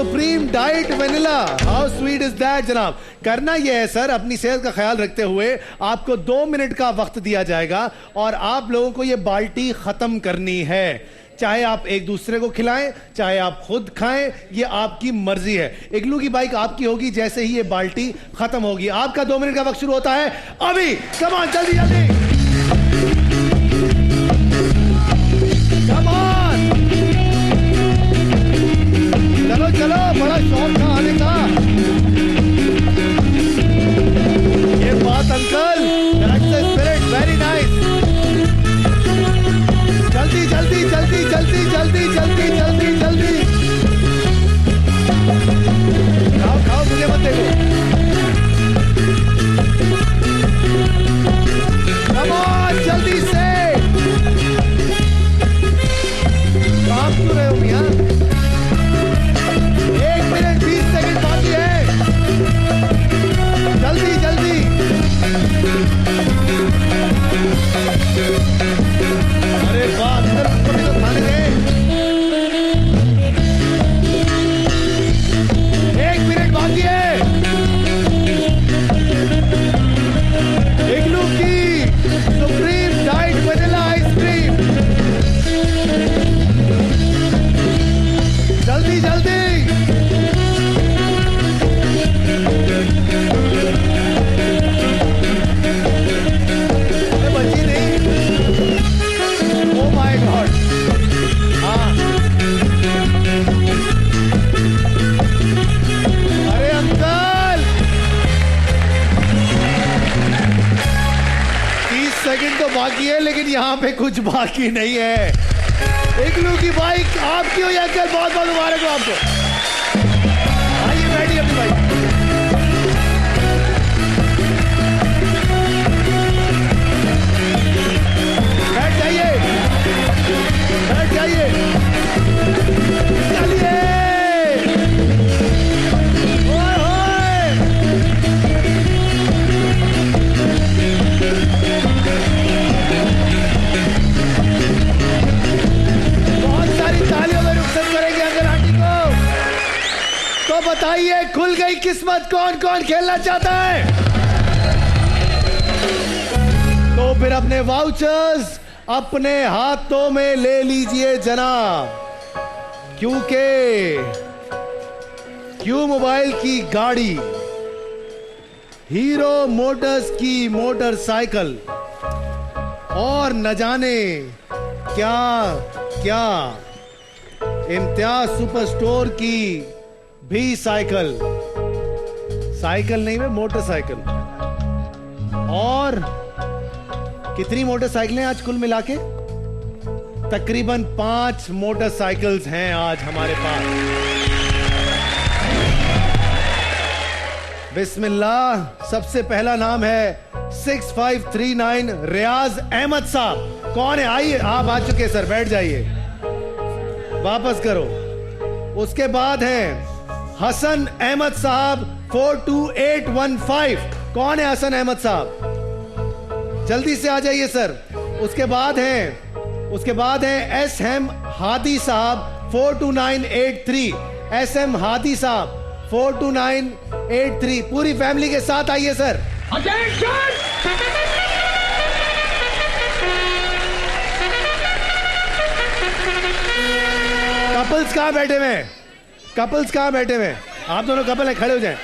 Supreme diet vanilla, how sweet is that जनाब। करना यह है सर, अपनी सेहत का ख्याल रखते हुए आपको 2 मिनट का वक्त दिया जाएगा और आप लोगों को यह बाल्टी खत्म करनी है। चाहे आप एक दूसरे को खिलाएं, चाहे आप खुद खाएं, ये आपकी मर्जी है। इग्लू की बाइक आपकी होगी जैसे ही ये बाल्टी खत्म होगी। आपका 2 मिनट का वक्त शुरू होता है अभी। कम ऑन, जल्दी जल्दी, कम ऑन, चलो चलो, बड़ा शौक था आने का। ये बात uncle, that's the spirit, very nice. जल्दी जल्दी जल्दी जल्दी जल्दी जल्दी जल्दी जल्दी खाओ खाओ, मुझे मत देखो। कम ऑन, जल्दी से। काम क्यों रहे हो मियां? 1 मिनट 20 सेकंड बाकी है, जल्दी जल्दी। अरे वाह, इधर कभी तो खाने दे। 1 मिनट बाकी है। इग्लू की सुप्रीम डाइट वेनिला आइसक्रीम, जल्दी जल्दी। बची नहीं। ओ माय गॉड, हाँ। अरे अंकल, 30 सेकंड तो बाकी है, लेकिन यहाँ पे कुछ बाकी नहीं है। इग्लू की बाइक आपकी हुई अंकल, बहुत बहुत मुबारक हो आपको। आइए बैठिए अपनी बाइक। बैठ जाइए, बैठ जाइए, चलिए। ओए होए, बहुत सारी तालियों में रुखसत करेंगे अंकल आंटी को। तो बताइए, खुल गई किस्मत, कौन कौन खेलना चाहता है? तो फिर अपने वाउचर्स अपने हाथों में ले लीजिए जनाब, क्योंकि क्यू मोबाइल की गाड़ी, हीरो मोटर्स की मोटरसाइकिल और न जाने क्या क्या, इम्तियाज सुपर स्टोर की भी साइकिल, साइकिल नहीं में मोटरसाइकिल। और कितनी मोटरसाइकिलें आज कुल मिला के? तकरीबन 5 मोटरसाइकिल्स हैं आज हमारे पास। बिस्मिल्लाह। सबसे पहला नाम है 6539 रियाज अहमद साहब। कौन है? आइए, आप आ चुके सर, बैठ जाइए, वापस करो। उसके बाद है हसन अहमद साहब 42815। कौन है हसन अहमद साहब? जल्दी से आ जाइए सर। उसके बाद है एस एम हादी साहब 42983। एस एम हादी साहब 42983। पूरी फैमिली के साथ आइए सर। कपल्स कहां बैठे हुए हैं? कपल्स कहां बैठे हुए हैं? आप दोनों कपल हैं, खड़े हो जाएं।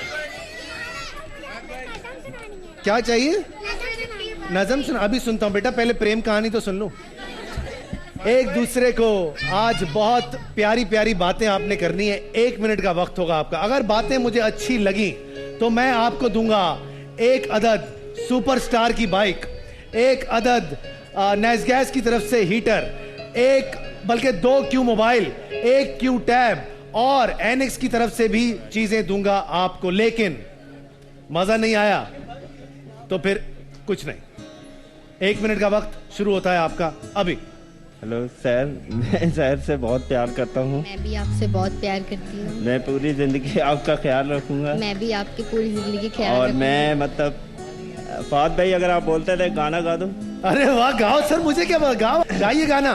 क्या चाहिए? नज़म सुन। अभी सुनता हूं बेटा, पहले प्रेम कहानी तो सुन लो। एक दूसरे को आज बहुत प्यारी प्यारी बातें आपने करनी है। 1 मिनट का वक्त होगा आपका। अगर बातें मुझे अच्छी लगी तो मैं आपको दूंगा 1 अदद सुपरस्टार की बाइक, 1 अदद नेस्गैस की तरफ से हीटर, 1 बल्कि 2 क्यू मोबाइल, 1 क्यू टैब और एनएक्स की तरफ से भी चीजें दूंगा आपको। लेकिन मजा नहीं आया तो फिर कुछ नहीं। 1 मिनट का वक्त शुरू होता है आपका अभी। हेलो सर, मैं सर से बहुत प्यार करता हूँ। मैं भी आपसे बहुत प्यार करती हूँ। मैं पूरी जिंदगी आपका ख्याल रखूंगा। मैं भी आपकी पूरी जिंदगी ख्याल और रखूंगी। मैं मतलब फहद भाई, अगर आप बोलते थे गाना गा दूं। अरे वाह, गाओ सर, मुझे क्या गाओ, गाइए गाना।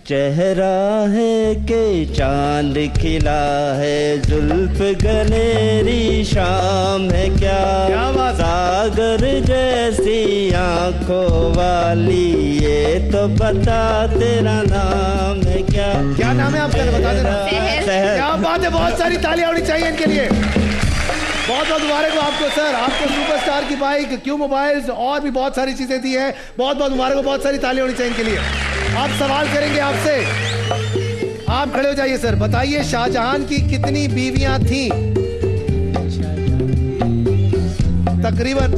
चेहरा है कि चांद खिला है, जुल्फ गलेरी शाम है क्या, सागर जैसी आंखों वाली ये तो बता तेरा नाम है क्या। क्या नाम है आपका, बता देना। सहर। क्या बात है, बहुत सारी तालियां होनी चाहिए इनके लिए। बहुत बहुत मुबारक हो आपको सर, आपको सुपरस्टार की बाइक, क्यू मोबाइल्स और भी बहुत सारी चीजें दी हैं। बहुत बहुत मुबारक हो, बहुत सारी तालियां होनी चाहिए इनके लिए। आप सवाल करेंगे आपसे, आप खड़े हो जाइए सर। बताइए शाहजहां की कितनी बीवियां थीं? तकरीबन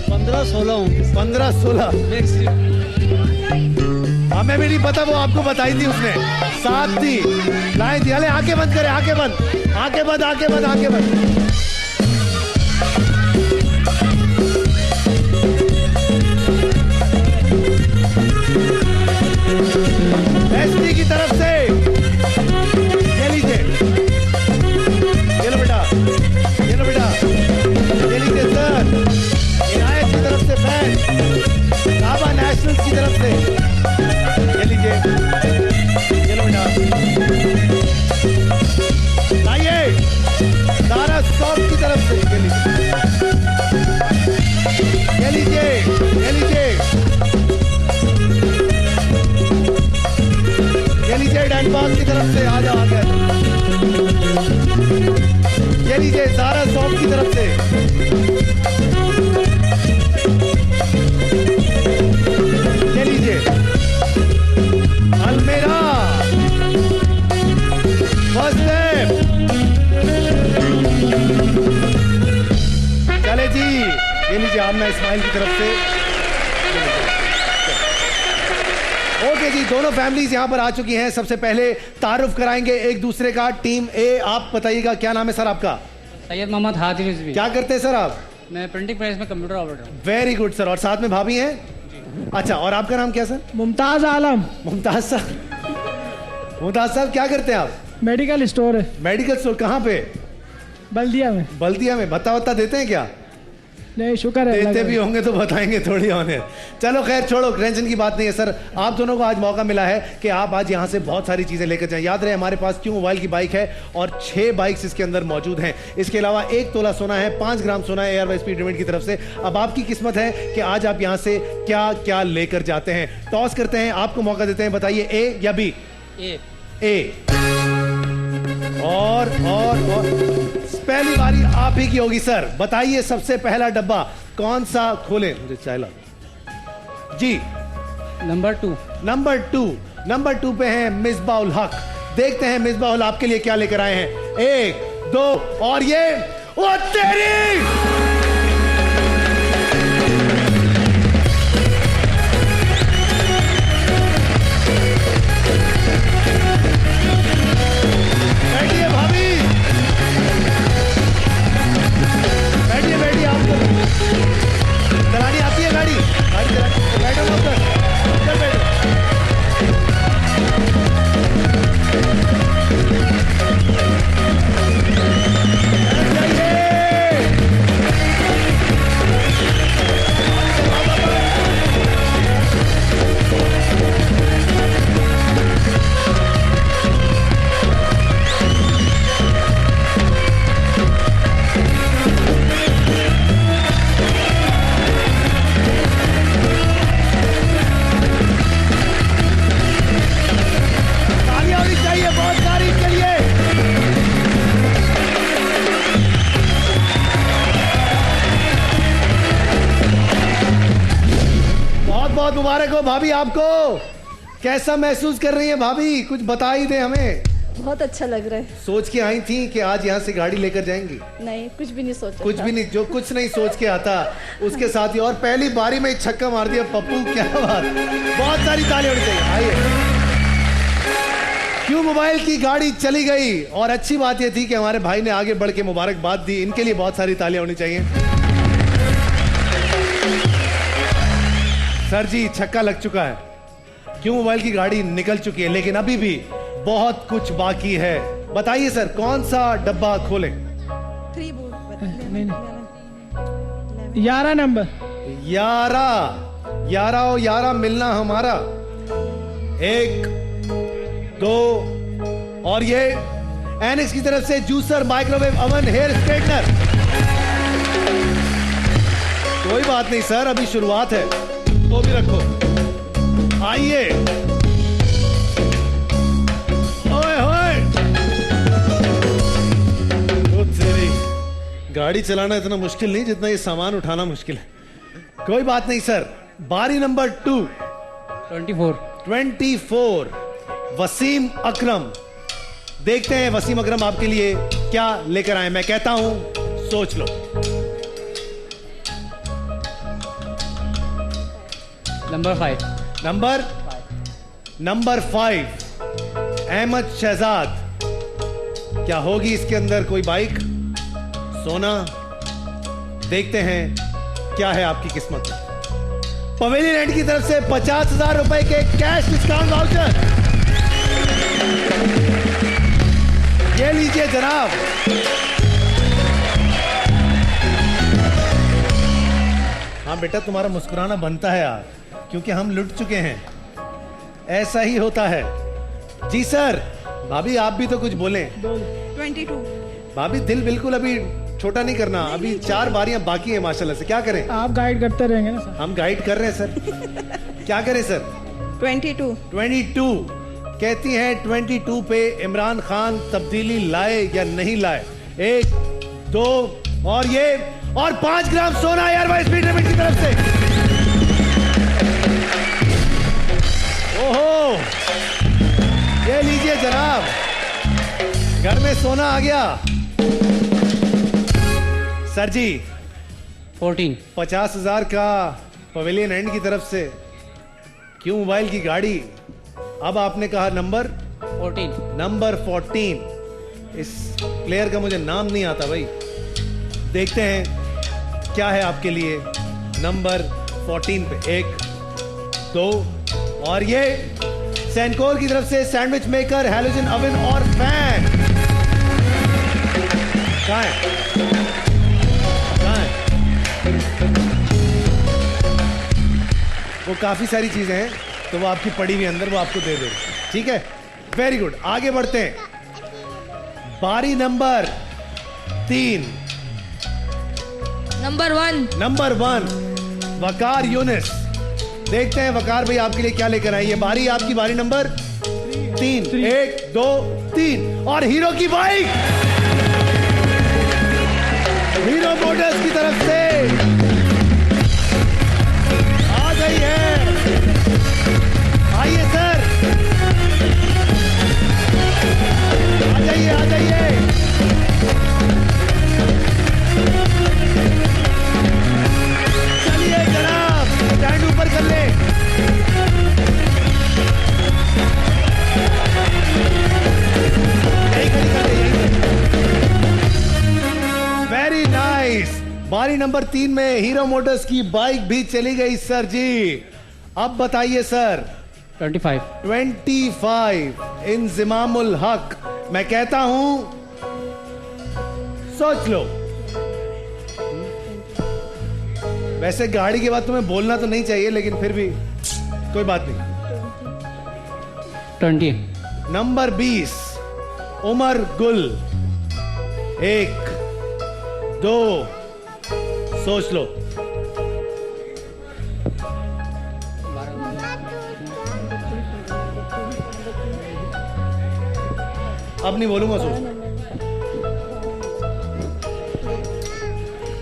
15-16 15-16। हमें भी नहीं पता, वो आपको बताई थी उसने। 7 थी। लाइन थी। आंखें बंद करें, आंखें बंद, आंखें बंद, आंखें बंद, आंखें बंद। एसपी की तरफ से ये लीजिए, ये लो बेटा, ये लो बेटा, ये लीजिए सर। इनायत की तरफ से फैन, काबा नेशनल्स की तरफ से ये लीजिए, ये लो बेटा। आइए सारा स्टॉप की तरफ से ये लीजिए, ये लीजिए, ये लीजिए, ये लीजिए डैनपास की तरफ से। आ जाओ आगे। ये लीजिए सारा सॉफ्ट की तरफ से। ये लीजिए अलमेरा फर्स्ट स्टेप। चले जी, ये लीजिए आमना इस्माइल की तरफ से। ओके जी, दोनों फैमिलीज यहाँ पर आ चुकी हैं। सबसे पहले तारुफ कराएंगे एक दूसरे का। टीम ए, आप बताइएगा क्या नाम है सर आपका? सैयद मोहम्मद हादी रिजवी। क्या करते हैं सर आप? मैं प्रिंटिंग प्रेस में कंप्यूटर ऑपरेटर हूँ। Very good sir. और साथ में भाभी हैं? अच्छा, और आपका नाम क्या सर? मुमताज आलम। मुमताज साहब, मुमताज साहब क्या करते हैं आप? मेडिकल स्टोर है। मेडिकल स्टोर कहाँ पे? बल्दिया में। बल्दिया में। भत्ता वत्ता देते हैं क्या? नहीं, शुक्र है। देते भी होंगे तो बताएंगे थोड़ी होने। चलो खैर छोड़ो, टेंशन की बात नहीं है सर। आप दोनों को आज मौका मिला है कि आप आज यहाँ से बहुत सारी चीजें लेकर जाएं। याद रहे हमारे पास क्यू मोबाइल की बाइक है और 6 बाइक्स इसके अंदर मौजूद हैं। इसके अलावा 1 तोला सोना है, 5 ग्राम सोना है एयर स्पीड लिमिट की तरफ से। अब आपकी किस्मत है कि आज आप यहाँ से क्या क्या लेकर जाते हैं। टॉस करते हैं, आपको मौका देते हैं। बताइए ए या बी? ए। और पहली बारी आप ही की होगी सर। बताइए सबसे पहला डब्बा कौन सा खोलें? मुझे चाइला जी। नंबर 2। नंबर 2 पे हैं मिसबाउल हक। देखते हैं मिसबाउल आपके लिए क्या लेकर आए हैं। 1 2 और ये ओ तेरी चलानी आती है गाड़ी? गाड़ी चलानी, बैठो ना उधर, उधर बैठो। बहुत मुबारक हो भाभी आपको। कैसा महसूस कर रही हैं भाभी? कुछ बता ही दे हमें। बहुत अच्छा लग रहा है। सोच के आई थी कि आज यहाँ से गाड़ी लेकर जाएंगी? नहीं, कुछ भी नहीं सोचा। कुछ भी नहीं, जो कुछ नहीं सोच के आता उसके साथ ही। और पहली बारी में छक्का मार दिया पप्पू, क्या बात। बहुत सारी तालियां होनी चाहिए। आइए, क्यू मोबाइल की गाड़ी चली गई और अच्छी बात यह थी कि हमारे भाई ने आगे बढ़ के मुबारकबाद दी। इनके लिए बहुत सारी तालियां होनी चाहिए। सर जी, छक्का लग चुका है, क्यू मोबाइल की गाड़ी निकल चुकी है, लेकिन अभी भी बहुत कुछ बाकी है। बताइए सर, कौन सा डब्बा खोलें? 11 नंबर। 11 यारा ओ यारा मिलना हमारा। 1 2 और ये एनिक्स की तरफ से juicer, microwave oven, hair straightener. कोई बात नहीं सर, अभी शुरुआत है, तो भी रखो। आइए। ओए होए, गाड़ी चलाना इतना मुश्किल नहीं जितना ये सामान उठाना मुश्किल है। कोई बात नहीं सर। बारी नंबर 2। 24 वसीम अकरम। देखते हैं वसीम अकरम आपके लिए क्या लेकर आए। मैं कहता हूं सोच लो। नंबर 5 अहमद शहजाद। क्या होगी इसके अंदर? कोई बाइक, सोना? देखते हैं क्या है आपकी किस्मत में। पवेलियन एंड की तरफ से 50,000 रुपए के कैश डिस्काउंट वाउचर। ये लीजिए जनाब। हाँ बेटा, तुम्हारा मुस्कुराना बनता है यार, क्योंकि हम लुट चुके हैं। ऐसा ही होता है। जी सर। भाभी आप भी तो कुछ बोलें। 22। भाभी दिल बिल्कुल अभी छोटा नहीं करना, अभी 4 बारियां बाकी हैं माशाल्लाह से। क्या करें? आप गाइड करते रहेंगे ना सर। हम गाइड कर रहे हैं सर। क्या करें सर? 22 कहती हैं 22 पे इमरान खान तब्दीली लाए या नहीं लाए। 1 2 और ये, और 5 ग्राम सोना एयरवाइज स्पीड लिमिट की तरफ से। ओहो, ये लीजिए जनाब, घर में सोना आ गया। सर जी 50,000 का पवेलियन एंड की तरफ से। क्यों मोबाइल की गाड़ी? अब आपने कहा नंबर 14। इस प्लेयर का मुझे नाम नहीं आता भाई। देखते हैं क्या है आपके लिए नंबर 14 पे। 1 2 और ये सैनकोर की तरफ से सैंडविच मेकर, हैलोजन ओवन और फैन। कहाँ है? वो काफी सारी चीजें हैं, तो वो आपकी पड़ी हुई अंदर, वो आपको दे देंगे। ठीक है, वेरी गुड। आगे बढ़ते हैं। बारी नंबर 3। नंबर 1 वकार यूनिस। देखते हैं वकार भाई आपके लिए क्या लेकर आई है। बारी आपकी, बारी नंबर 3। 1 2 3 और हीरो की बाइक, हीरो मोटर्स की तरफ से आ गई है। आइए सर, आ जाइए, आ जाइए। चलिए जनाब, स्टैंड ऊपर कर ले। Very nice. बारी नंबर 3 में हीरो मोटर्स की बाइक भी चली गई सर जी। अब बताइए सर। 25 इंजिमामुल हक। मैं कहता हूं सोच लो। वैसे गाड़ी के बाद तुम्हें बोलना तो नहीं चाहिए, लेकिन फिर भी कोई बात नहीं। 20। नंबर 20 उमर गुल। 1 2 सोच लो। अब नहीं बोलूंगा, सोच।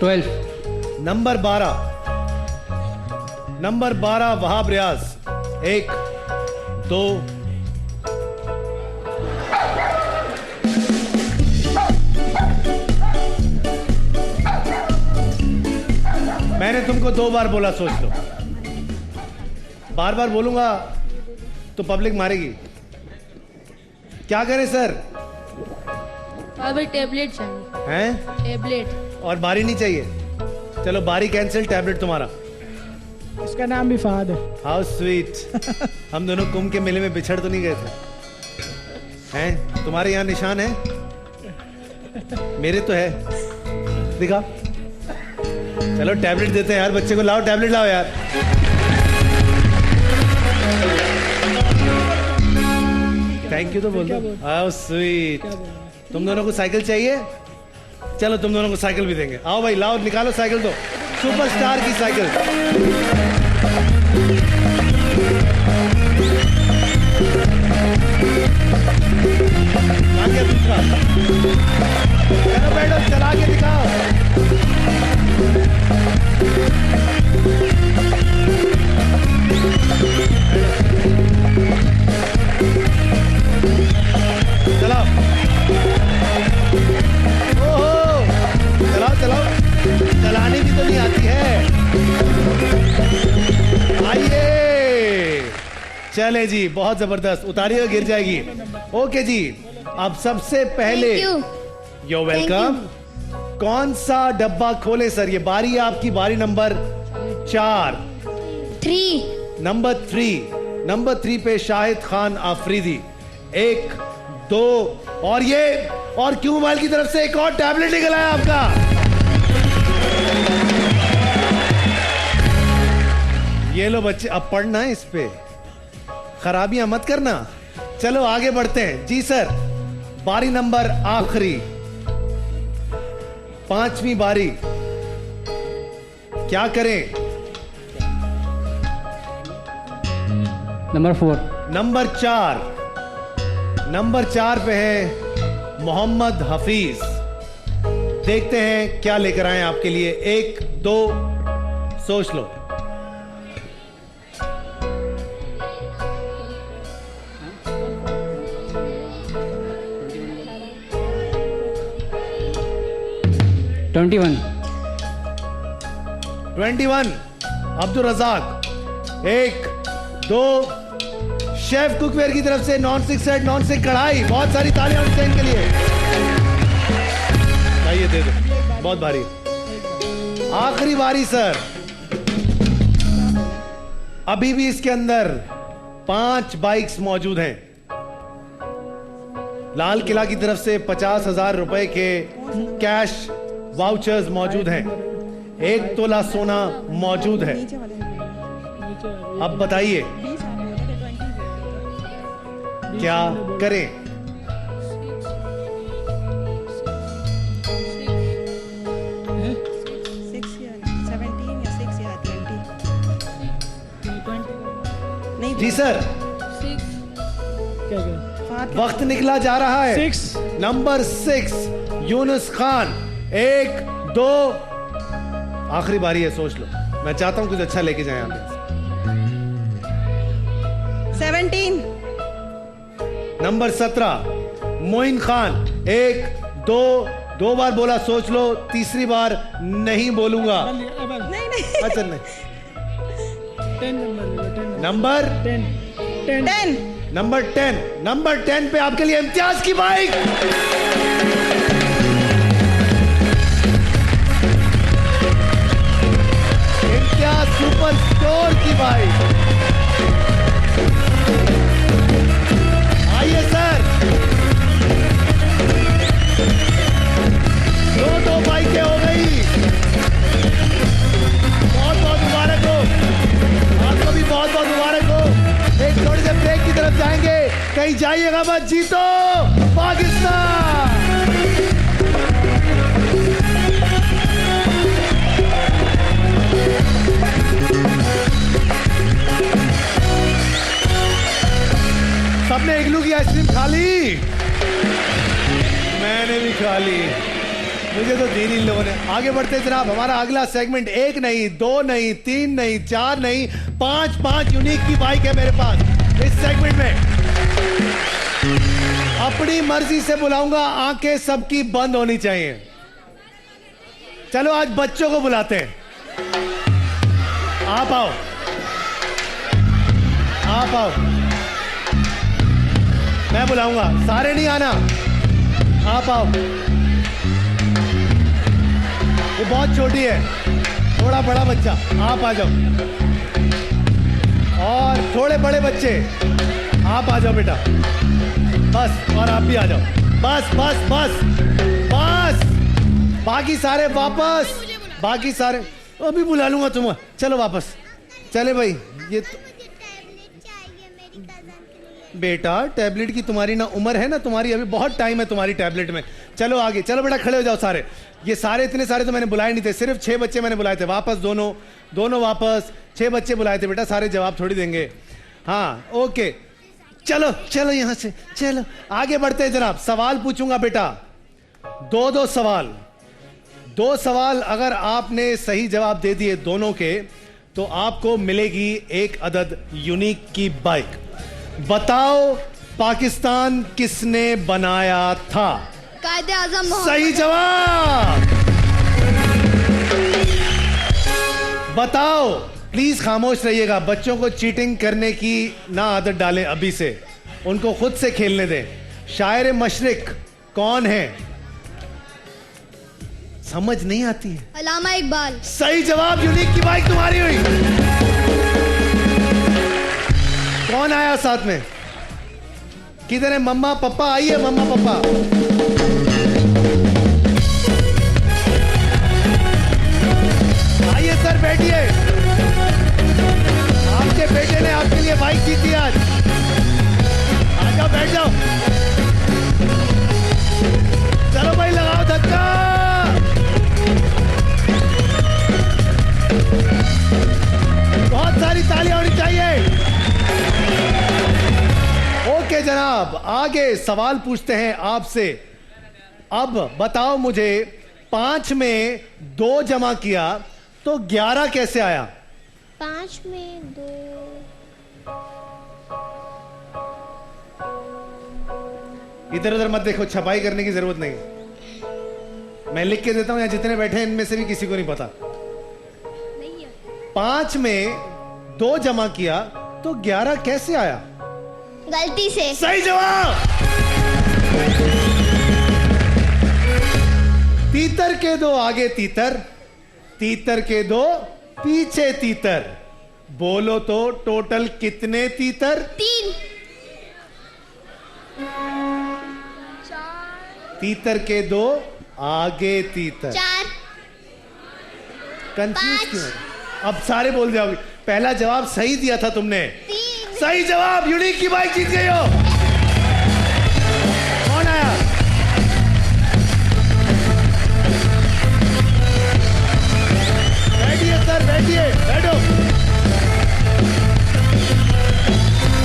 12। नंबर 12 वहाब रियाज। 1 2 मैंने तुमको 2 बार बोला सोच लो। बार बार बोलूंगा तो पब्लिक मारेगी। क्या करें सर? अभी टैबलेट चाहिए। हैं? टैबलेट। और बारी नहीं चाहिए? चलो बारी कैंसिल, टैबलेट तुम्हारा। इसका नाम भी फहद है। How sweet. हम दोनों कुंभ के मेले में बिछड़ तो नहीं गए थे? हैं? तुम्हारे यहाँ निशान है? मेरे तो है। दिखा। चलो टैबलेट देते हैं यार बच्चे को। लाओ टैबलेट लाओ यार। थैंक यू तो बोल दो। How sweet. तुम दोनों को साइकिल चाहिए? चलो तुम दोनों को साइकिल भी देंगे। आओ भाई, लाओ, निकालो साइकिल। तो सुपरस्टार की साइकिल। आगे दूसरा। चलो बैठो, चला के दिखाओ। चलाओ, ओहो, चलाओ चलाओ। चलाने की तो नहीं आती है। आइए, चले जी, बहुत जबरदस्त। उतारिएगा, गिर जाएगी। ओके जी, अब सबसे पहले यो वेलकम। कौन सा डब्बा खोले सर? ये बारी है आपकी, बारी नंबर 4। नंबर 3 पे शाहिद खान आफरीदी। 1 2 और ये, और क्यों मोबाइल की तरफ से एक और टैबलेट निकल आया आपका। ये लो बच्चे, अब पढ़ना है इस पे, खराबियां मत करना। चलो आगे बढ़ते हैं जी सर। बारी नंबर आखिरी, 5वीं बारी। क्या करें? नंबर 4। नंबर 4 पे है मोहम्मद हफीज। देखते हैं क्या लेकर आए आपके लिए। 1 2 सोच लो। Twenty 21 Abdul Razak. 1 2 chef cookware की तरफ से non stick set, non stick कढ़ाई। बहुत सारी तालियां उनसे इनके लिए। चाहिए दे दो, बहुत भारी। आखिरी बारी सर। अभी भी इसके अंदर 5 बाइक्स मौजूद हैं। लाल किला की तरफ से 50,000 रुपए के कैश वाउचर्स मौजूद हैं। 1 तोला सोना मौजूद है। अब बताइए क्या करें? जी सर, वक्त निकला जा रहा है। 6 नंबर 6 यूनुस खान। 1 2 आखिरी बारी है, सोच लो। मैं चाहता हूं कुछ अच्छा लेके जाएं आप। 17 नंबर 17 मोइन खान। 1 2 बार बोला, सोच लो। तीसरी बार नहीं बोलूंगा। नहीं अच्छा नहीं। नंबर 10 नंबर 10 पे आपके लिए इम्तियाज की बाइक। इम्तियाज सुपर स्टोर की बाइक। आइए सर, 2 बाइकें हो गई। बहुत बहुत मुबारक हो आपको भी, बहुत बहुत मुबारक हो। एक थोड़ी देर ब्रेक की तरफ जाएंगे, कहीं जाइएगा मत। जीतो पाकिस्तान। सबने इग्लू की आइसक्रीम खा ली? मैंने भी खा ली, मुझे तो दी नहीं लोगों ने। आगे बढ़ते जनाब, हमारा अगला सेगमेंट 1 नहीं 2 नहीं 3 नहीं 4 नहीं 5 यूनिक की बाइक है मेरे पास इस सेगमेंट में। अपनी मर्जी से बुलाऊंगा, आंखें सबकी बंद होनी चाहिए। चलो आज बच्चों को बुलाते हैं। आप आओ, आप आओ, मैं बुलाऊंगा, सारे नहीं आना। आप आओ। ये बहुत छोटी है, थोड़ा बड़ा बच्चा, आप आ जाओ। और थोड़े बड़े बच्चे, आप आ जाओ बेटा। बस, और आप भी आ जाओ। बस बस बस बस, बाकी सारे वापस, बाकी सारे अभी बुला लूंगा तुम्हें। चलो वापस चले भाई। ये तो बेटा टैबलेट की तुम्हारी ना उम्र है ना, तुम्हारी अभी बहुत टाइम है तुम्हारी टैबलेट में। चलो आगे, चलो बेटा खड़े हो जाओ सारे। ये सारे इतने सारे तो मैंने बुलाए नहीं थे, सिर्फ 6 बच्चे मैंने बुलाए थे। वापस दोनों वापस, 6 बच्चे बुलाए थे बेटा, सारे जवाब थोड़ी देंगे। हाँ ओके, चलो चलो यहाँ से चलो आगे बढ़ते हैं जनाब। सवाल पूछूंगा बेटा, 2 सवाल। 2 सवाल अगर आपने सही जवाब दे दिए दोनों के, तो आपको मिलेगी एक अदद यूनिक की बाइक। बताओ पाकिस्तान किसने बनाया था? कायदे आजम। सही जवाब। बताओ, प्लीज खामोश रहिएगा, बच्चों को चीटिंग करने की ना आदत डालें अभी से, उनको खुद से खेलने दें। शायर मशरिक कौन है? समझ नहीं आती है। अल्लामा इकबाल। सही जवाब, यूनिक की बाइक तुम्हारी हुई। कौन आया साथ में? किधर है मम्मा पापा? आइए मम्मा पापा। आइए सर बैठिए, आपके बेटे ने आपके लिए बाइक जीती आज। आ जाओ बैठ जाओ। चलो भाई लगाओ धक्का। बहुत सारी तालियां होनी चाहिए। ओके जनाब, आगे सवाल पूछते हैं आपसे। अब बताओ मुझे, 5 में 2 जमा किया तो 11 कैसे आया? 5 में 2। इधर उधर मत देखो, छपाई करने की जरूरत नहीं। मैं लिख के देता हूं, यहाँ जितने बैठे हैं इनमें से भी किसी को नहीं पता। 5 में 2 जमा किया तो 11 कैसे आया? गलती से। सही जवाब। तीतर के 2 आगे तीतर, तीतर के 2 पीछे तीतर। बोलो तो टोटल कितने तीतर? 3। तीतर के 2 आगे तीतर। 4। कंफ्यूज क्यों? अब सारे बोल जाओगे। पहला जवाब सही दिया था तुमने। 3। सही जवाब, यूनिक की बाइक जीत गई हो। कौन आया? बैठिए सर, बैठिए, बैठो।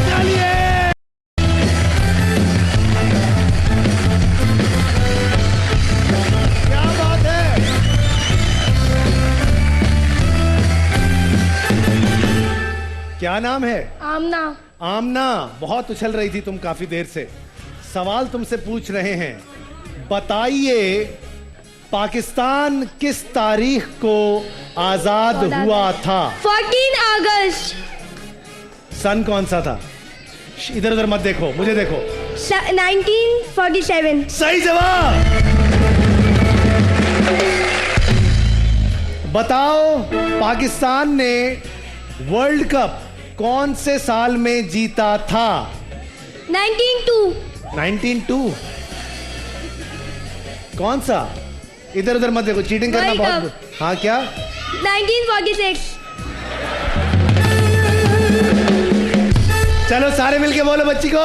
चलिए क्या बात है। क्या नाम है? आमना। आमना, बहुत उछल रही थी तुम काफी देर से। सवाल तुमसे पूछ रहे हैं, बताइए पाकिस्तान किस तारीख को आजाद हुआ था? 14 अगस्त। सन कौन सा था? इधर उधर मत देखो, मुझे देखो। 1947। सही जवाब। बताओ पाकिस्तान ने वर्ल्ड कप कौन से साल में जीता था? 1902। कौन सा? इधर उधर मत देखो, चीटिंग करना बहुत। हाँ क्या? 1946। चलो सारे मिलके बोलो बच्ची को।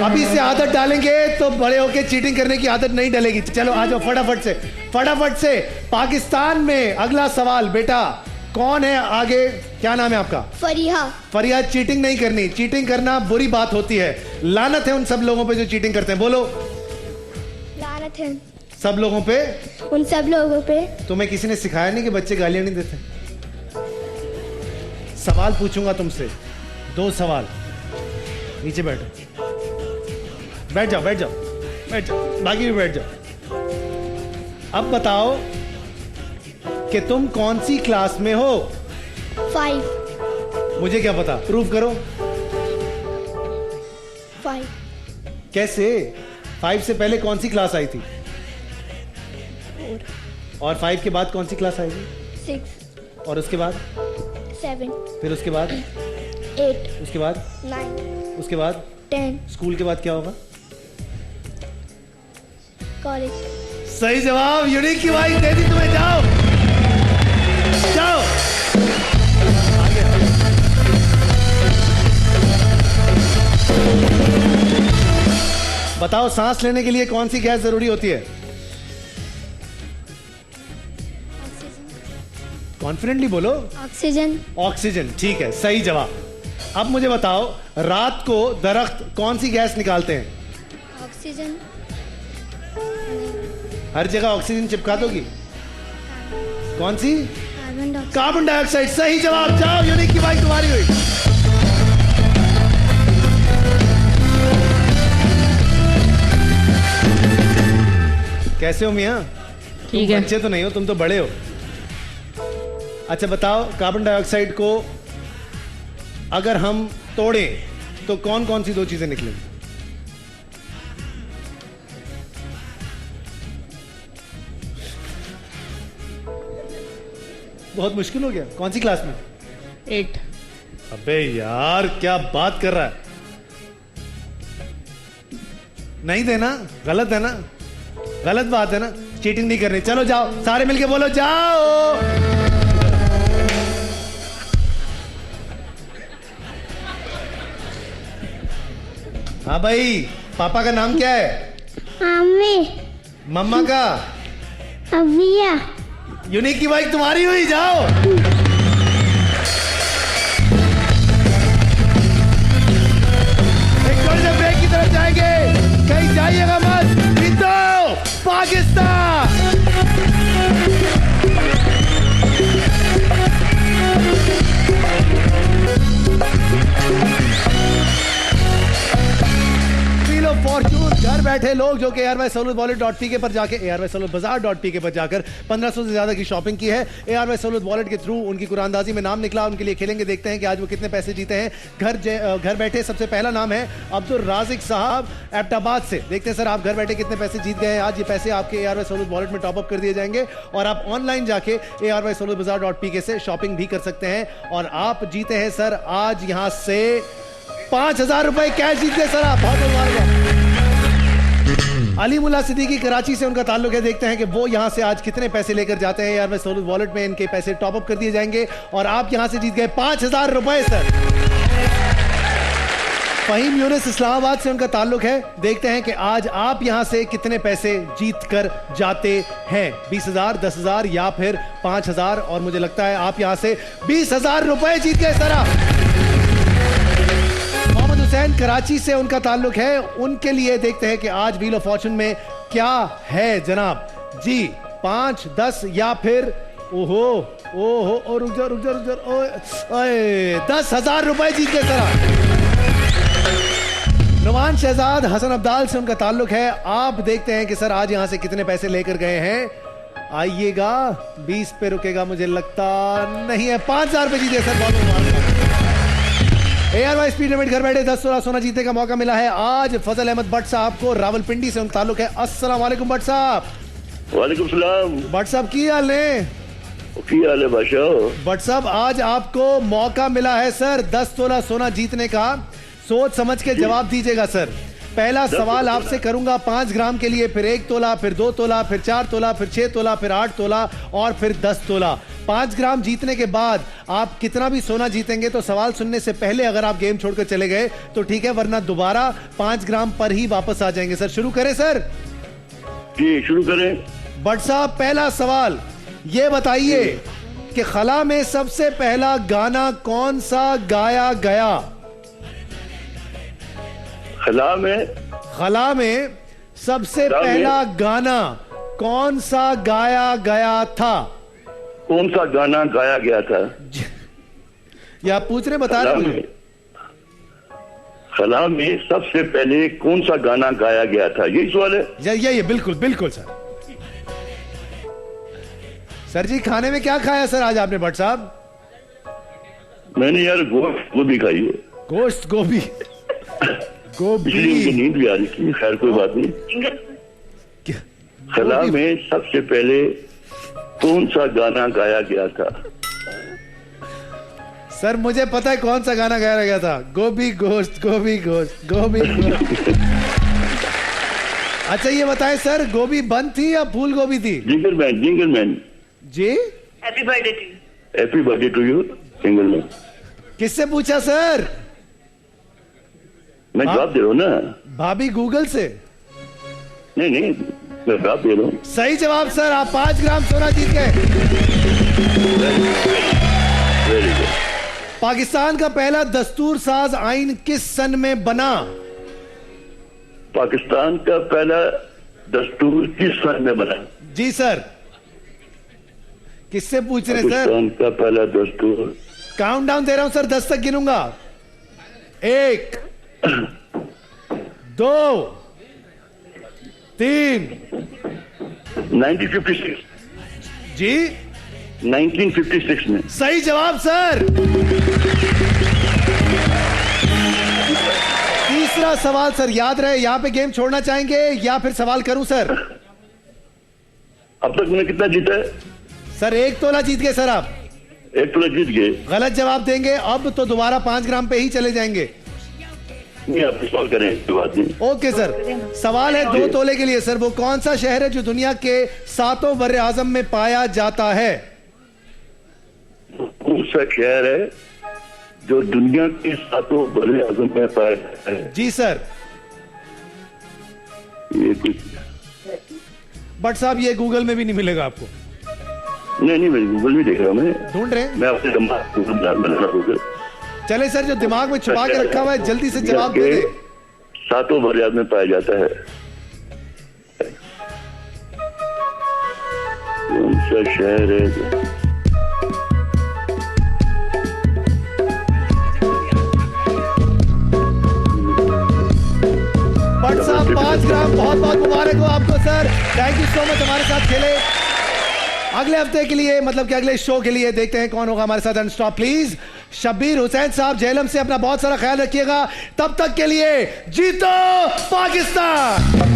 अभी से आदत डालेंगे तो बड़े होके चीटिंग करने की आदत नहीं डलेगी। चलो आ जाओ फटाफट से, फटाफट से। पाकिस्तान में अगला सवाल बेटा, कौन है आगे? क्या नाम है आपका? फरीहा। फरीहा, चीटिंग नहीं करनी। चीटिंग करना बुरी बात होती है। लानत है उन सब लोगों पे जो चीटिंग करते हैं। बोलो लानत है सब लोगों पे, उन सब लोगों पे। तुम्हें किसी ने सिखाया नहीं कि बच्चे गालियां नहीं देते? सवाल पूछूंगा तुमसे, 2 सवाल। नीचे बैठो, बैठ जाओ, बैठ जाओ, बैठ जाओ, बाकी भी बैठ जाओ। अब बताओ कि तुम कौन सी क्लास में हो? 5। मुझे क्या पता, प्रूव करो। 5। कैसे? 5 से पहले कौन सी क्लास आई थी? 4। और 5 के बाद कौन सी क्लास आएगी? 6। और उसके बाद? 7। फिर उसके बाद? 8। उसके बाद? 9। उसके बाद? 10। स्कूल के बाद क्या होगा? कॉलेज। सही जवाब, यूनिक की बाइक दे दी तुम्हें। जाओ जाओ। बताओ सांस लेने के लिए कौन सी गैस जरूरी होती है? कॉन्फिडेंटली बोलो। ऑक्सीजन। ऑक्सीजन, ठीक है, सही जवाब। अब मुझे बताओ रात को दरख्त कौन सी गैस निकालते हैं? ऑक्सीजन। हर जगह ऑक्सीजन चिपका दोगी? कौन सी? Carbon dioxide. कार्बन डाइऑक्साइड, सही जवाब। जाओ, यूनिक की बाइक तुम्हारी हुई। कैसे हो मियां? ठीक है। बच्चे तो नहीं हो, तुम तो बड़े हो। अच्छा बताओ, कार्बन डाइऑक्साइड को अगर हम तोड़ें तो कौन कौन सी दो चीजें निकलेंगी? बहुत मुश्किल हो गया। कौन सी क्लास में? 8। अबे यार क्या बात कर रहा है? नहीं देना, गलत है ना? गलत बात है ना? चीटिंग नहीं करनी। चलो जाओ, सारे मिलके बोलो जाओ। हाँ भाई, पापा का नाम क्या है? आमिर। मम्मा का? अविया। यूनिक की बाइक तुम्हारी हुई। जाओ। एक थोड़ी देर ब्रेक की तरफ जाएंगे, कहीं जाइएगा मत। जीतो पाकिस्तान। फॉर्चून घर बैठे लोग जो कि ARYSahulutWallet.pk पर जाके ARYSahulutBazaar.pk पर जाकर 1500 से ज्यादा की शॉपिंग की है। ARYSahulutWallet वॉलेट के थ्रू उनकी कुरानदाजी में नाम निकला, उनके लिए खेलेंगे। देखते हैं कि आज वो कितने पैसे जीते हैं। घर बैठे सबसे पहला नाम है अब्दुल राजिक साहब एबटाबाद से। देखते हैं सर आप घर बैठे कितने पैसे जीत गए हैं आज। ये पैसे आपके ARYSahulutWallet वॉलेट में टॉप अप कर दिए जाएंगे और आप ऑनलाइन जाके ARYSahulutBazaar.pk से शॉपिंग भी कर सकते हैं। और आप जीते हैं सर आज यहां से 5000 रुपए कैश जीत गए सर आप। बहुत मुबारक। अली मुल्ला सिद्दीकी कराची से उनका ताल्लुक है। देखते हैं कि वो यहां से आज कितने पैसे लेकर जाते हैं। ARYSahulutWallet वॉलेट में इनके पैसे टॉप अप कर दिए जाएंगे और आप यहां से जीत गए 5000 रुपए सर। फहीम यूनिस इस्लामाबाद से उनका ताल्लुक है। देखते हैं कि आज आप यहां से कितने पैसे जीत कर जाते हैं। 20,000, 10,000 या फिर 5,000। और मुझे लगता है आप यहां से 20,000 रुपए जीत गए सर आप। हुसैन कराची से उनका ताल्लुक है। उनके लिए देखते हैं कि आज व्हील ऑफ फॉर्चून में क्या है जनाब जी। 5, 10 या फिर ओहो और रुक जा 10,000 रुपए जीत गए सर। नुमान शहजाद हसन अब्दाल से उनका ताल्लुक है। आप देखते हैं कि सर आज यहां से कितने पैसे लेकर गए हैं। आइएगा, 20 पे रुकेगा मुझे लगता नहीं है। 5,000 रुपए जीते सर। बहुत मुबारक। ARY स्पीड लिमिट घर बैठे 10-16 सोना जीतने का मौका मिला है आज फजल अहमद भट्ट साहब को। रावलपिंडी से उनका ताल्लुक है। अस्सलाम वालेकुम भट्ट साहब। वालेकुम सलाम। भट्ट साहब की हाल है? बादशाह। भट्ट साहब आज आपको मौका मिला है सर 10 तोला सोना जीतने का। सोच समझ के जवाब दीजिएगा सर। पहला सवाल आपसे करूंगा 5 ग्राम के लिए, फिर 1 तोला, फिर 2 तोला, फिर 4 तोला, फिर 6 तोला, फिर 8 तोला और फिर 10 तोला। 5 ग्राम जीतने के बाद आप कितना भी सोना जीतेंगे तो सवाल सुनने से पहले अगर आप गेम छोड़कर चले गए तो ठीक है, वरना दोबारा 5 ग्राम पर ही वापस आ जाएंगे सर। शुरू करें सर? जी शुरू करें। भट्ट साहब पहला सवाल ये बताइए कि खला में सबसे पहला गाना कौन सा गाया गया? खला में सबसे पहला गाना कौन सा गाया गया था? कौन सा गाना गाया गया था? या पूछ रहे, बता रहे? खला में सबसे पहले कौन सा गाना गाया गया था, यही सवाल है? यही बिल्कुल बिल्कुल सर। सर जी खाने में क्या खाया सर आज आपने भट्ट साहब? मैंने यार गोश्त गोभी खाई है। गोश्त गोभी इसलिए नींद भी आ रही थी। खैर कोई बात नहीं। खला में सबसे पहले कौन सा गाना गाया गया था? सर मुझे पता है कौन सा गाना गाया गया था। गोभी गोश्त गोभी गोश्त गोभी गोश्त। अच्छा ये बताएं सर, गोभी बंद थी या फूल गोभी थी? Jingleman ji. Happy birthday to you Jingleman. किससे पूछा सर? मैं जवाब दे रहा हूँ ना। भाभी गूगल से। नहीं नहीं, मैं जवाब दे रहा हूँ। सही जवाब सर, आप 5 ग्राम सोना जीत गए। Very good. पाकिस्तान का पहला दस्तूर साज आइन किस सन में बना? पाकिस्तान का पहला दस्तूर किस सन में बना? जी सर। किससे पूछ रहे सर? पाकिस्तान का पहला दस्तूर। काउंटडाउन दे रहा हूं सर, 10 तक गिनूंगा। 1 2 3। 1956। जी 1956 में। सही जवाब सर। तीसरा सवाल सर, याद रहे यहां पे गेम छोड़ना चाहेंगे या फिर सवाल करूं सर? अब तक मैंने कितना जीता है? सर 1 तोला जीत गए सर आप। 1 तोला जीत गए। गलत जवाब देंगे अब तो दोबारा 5 ग्राम पे ही चले जाएंगे। नहीं, आप सवाल करें, कोई बात नहीं। ओके सर, सवाल है 2 तोले के लिए सर। वो कौन सा शहर है जो दुनिया के 7 बर्रे आजम में पाया जाता है? कौन सा शहर है जो दुनिया के 7 बड़े आजम में पाया जाता है? जी सर। ये कुछ बट साहब ये गूगल में भी नहीं मिलेगा आपको। नहीं, मैं गूगल में देख रहा हूँ। मैं ढूंढ रहे हैं। मैं अपने दिमाग बना रहा हूँ। चले सर, जो दिमाग में छुपा के रखा हुआ है जल्दी से जवाब दे दे। 7 बड़े आजम में पाया जाता है। कौन सा शहर है? बट साहब 5 ग्राम, बहुत बहुत मुबारक हो आपको sir. Thank you so much हमारे साथ खेले। अगले हफ्ते के लिए, मतलब कि अगले शो के लिए देखते हैं कौन होगा हमारे साथ on stop. Please Shabbir Hussain साहब झेलम से अपना बहुत सारा ख्याल रखिएगा। तब तक के लिए जीतो पाकिस्तान।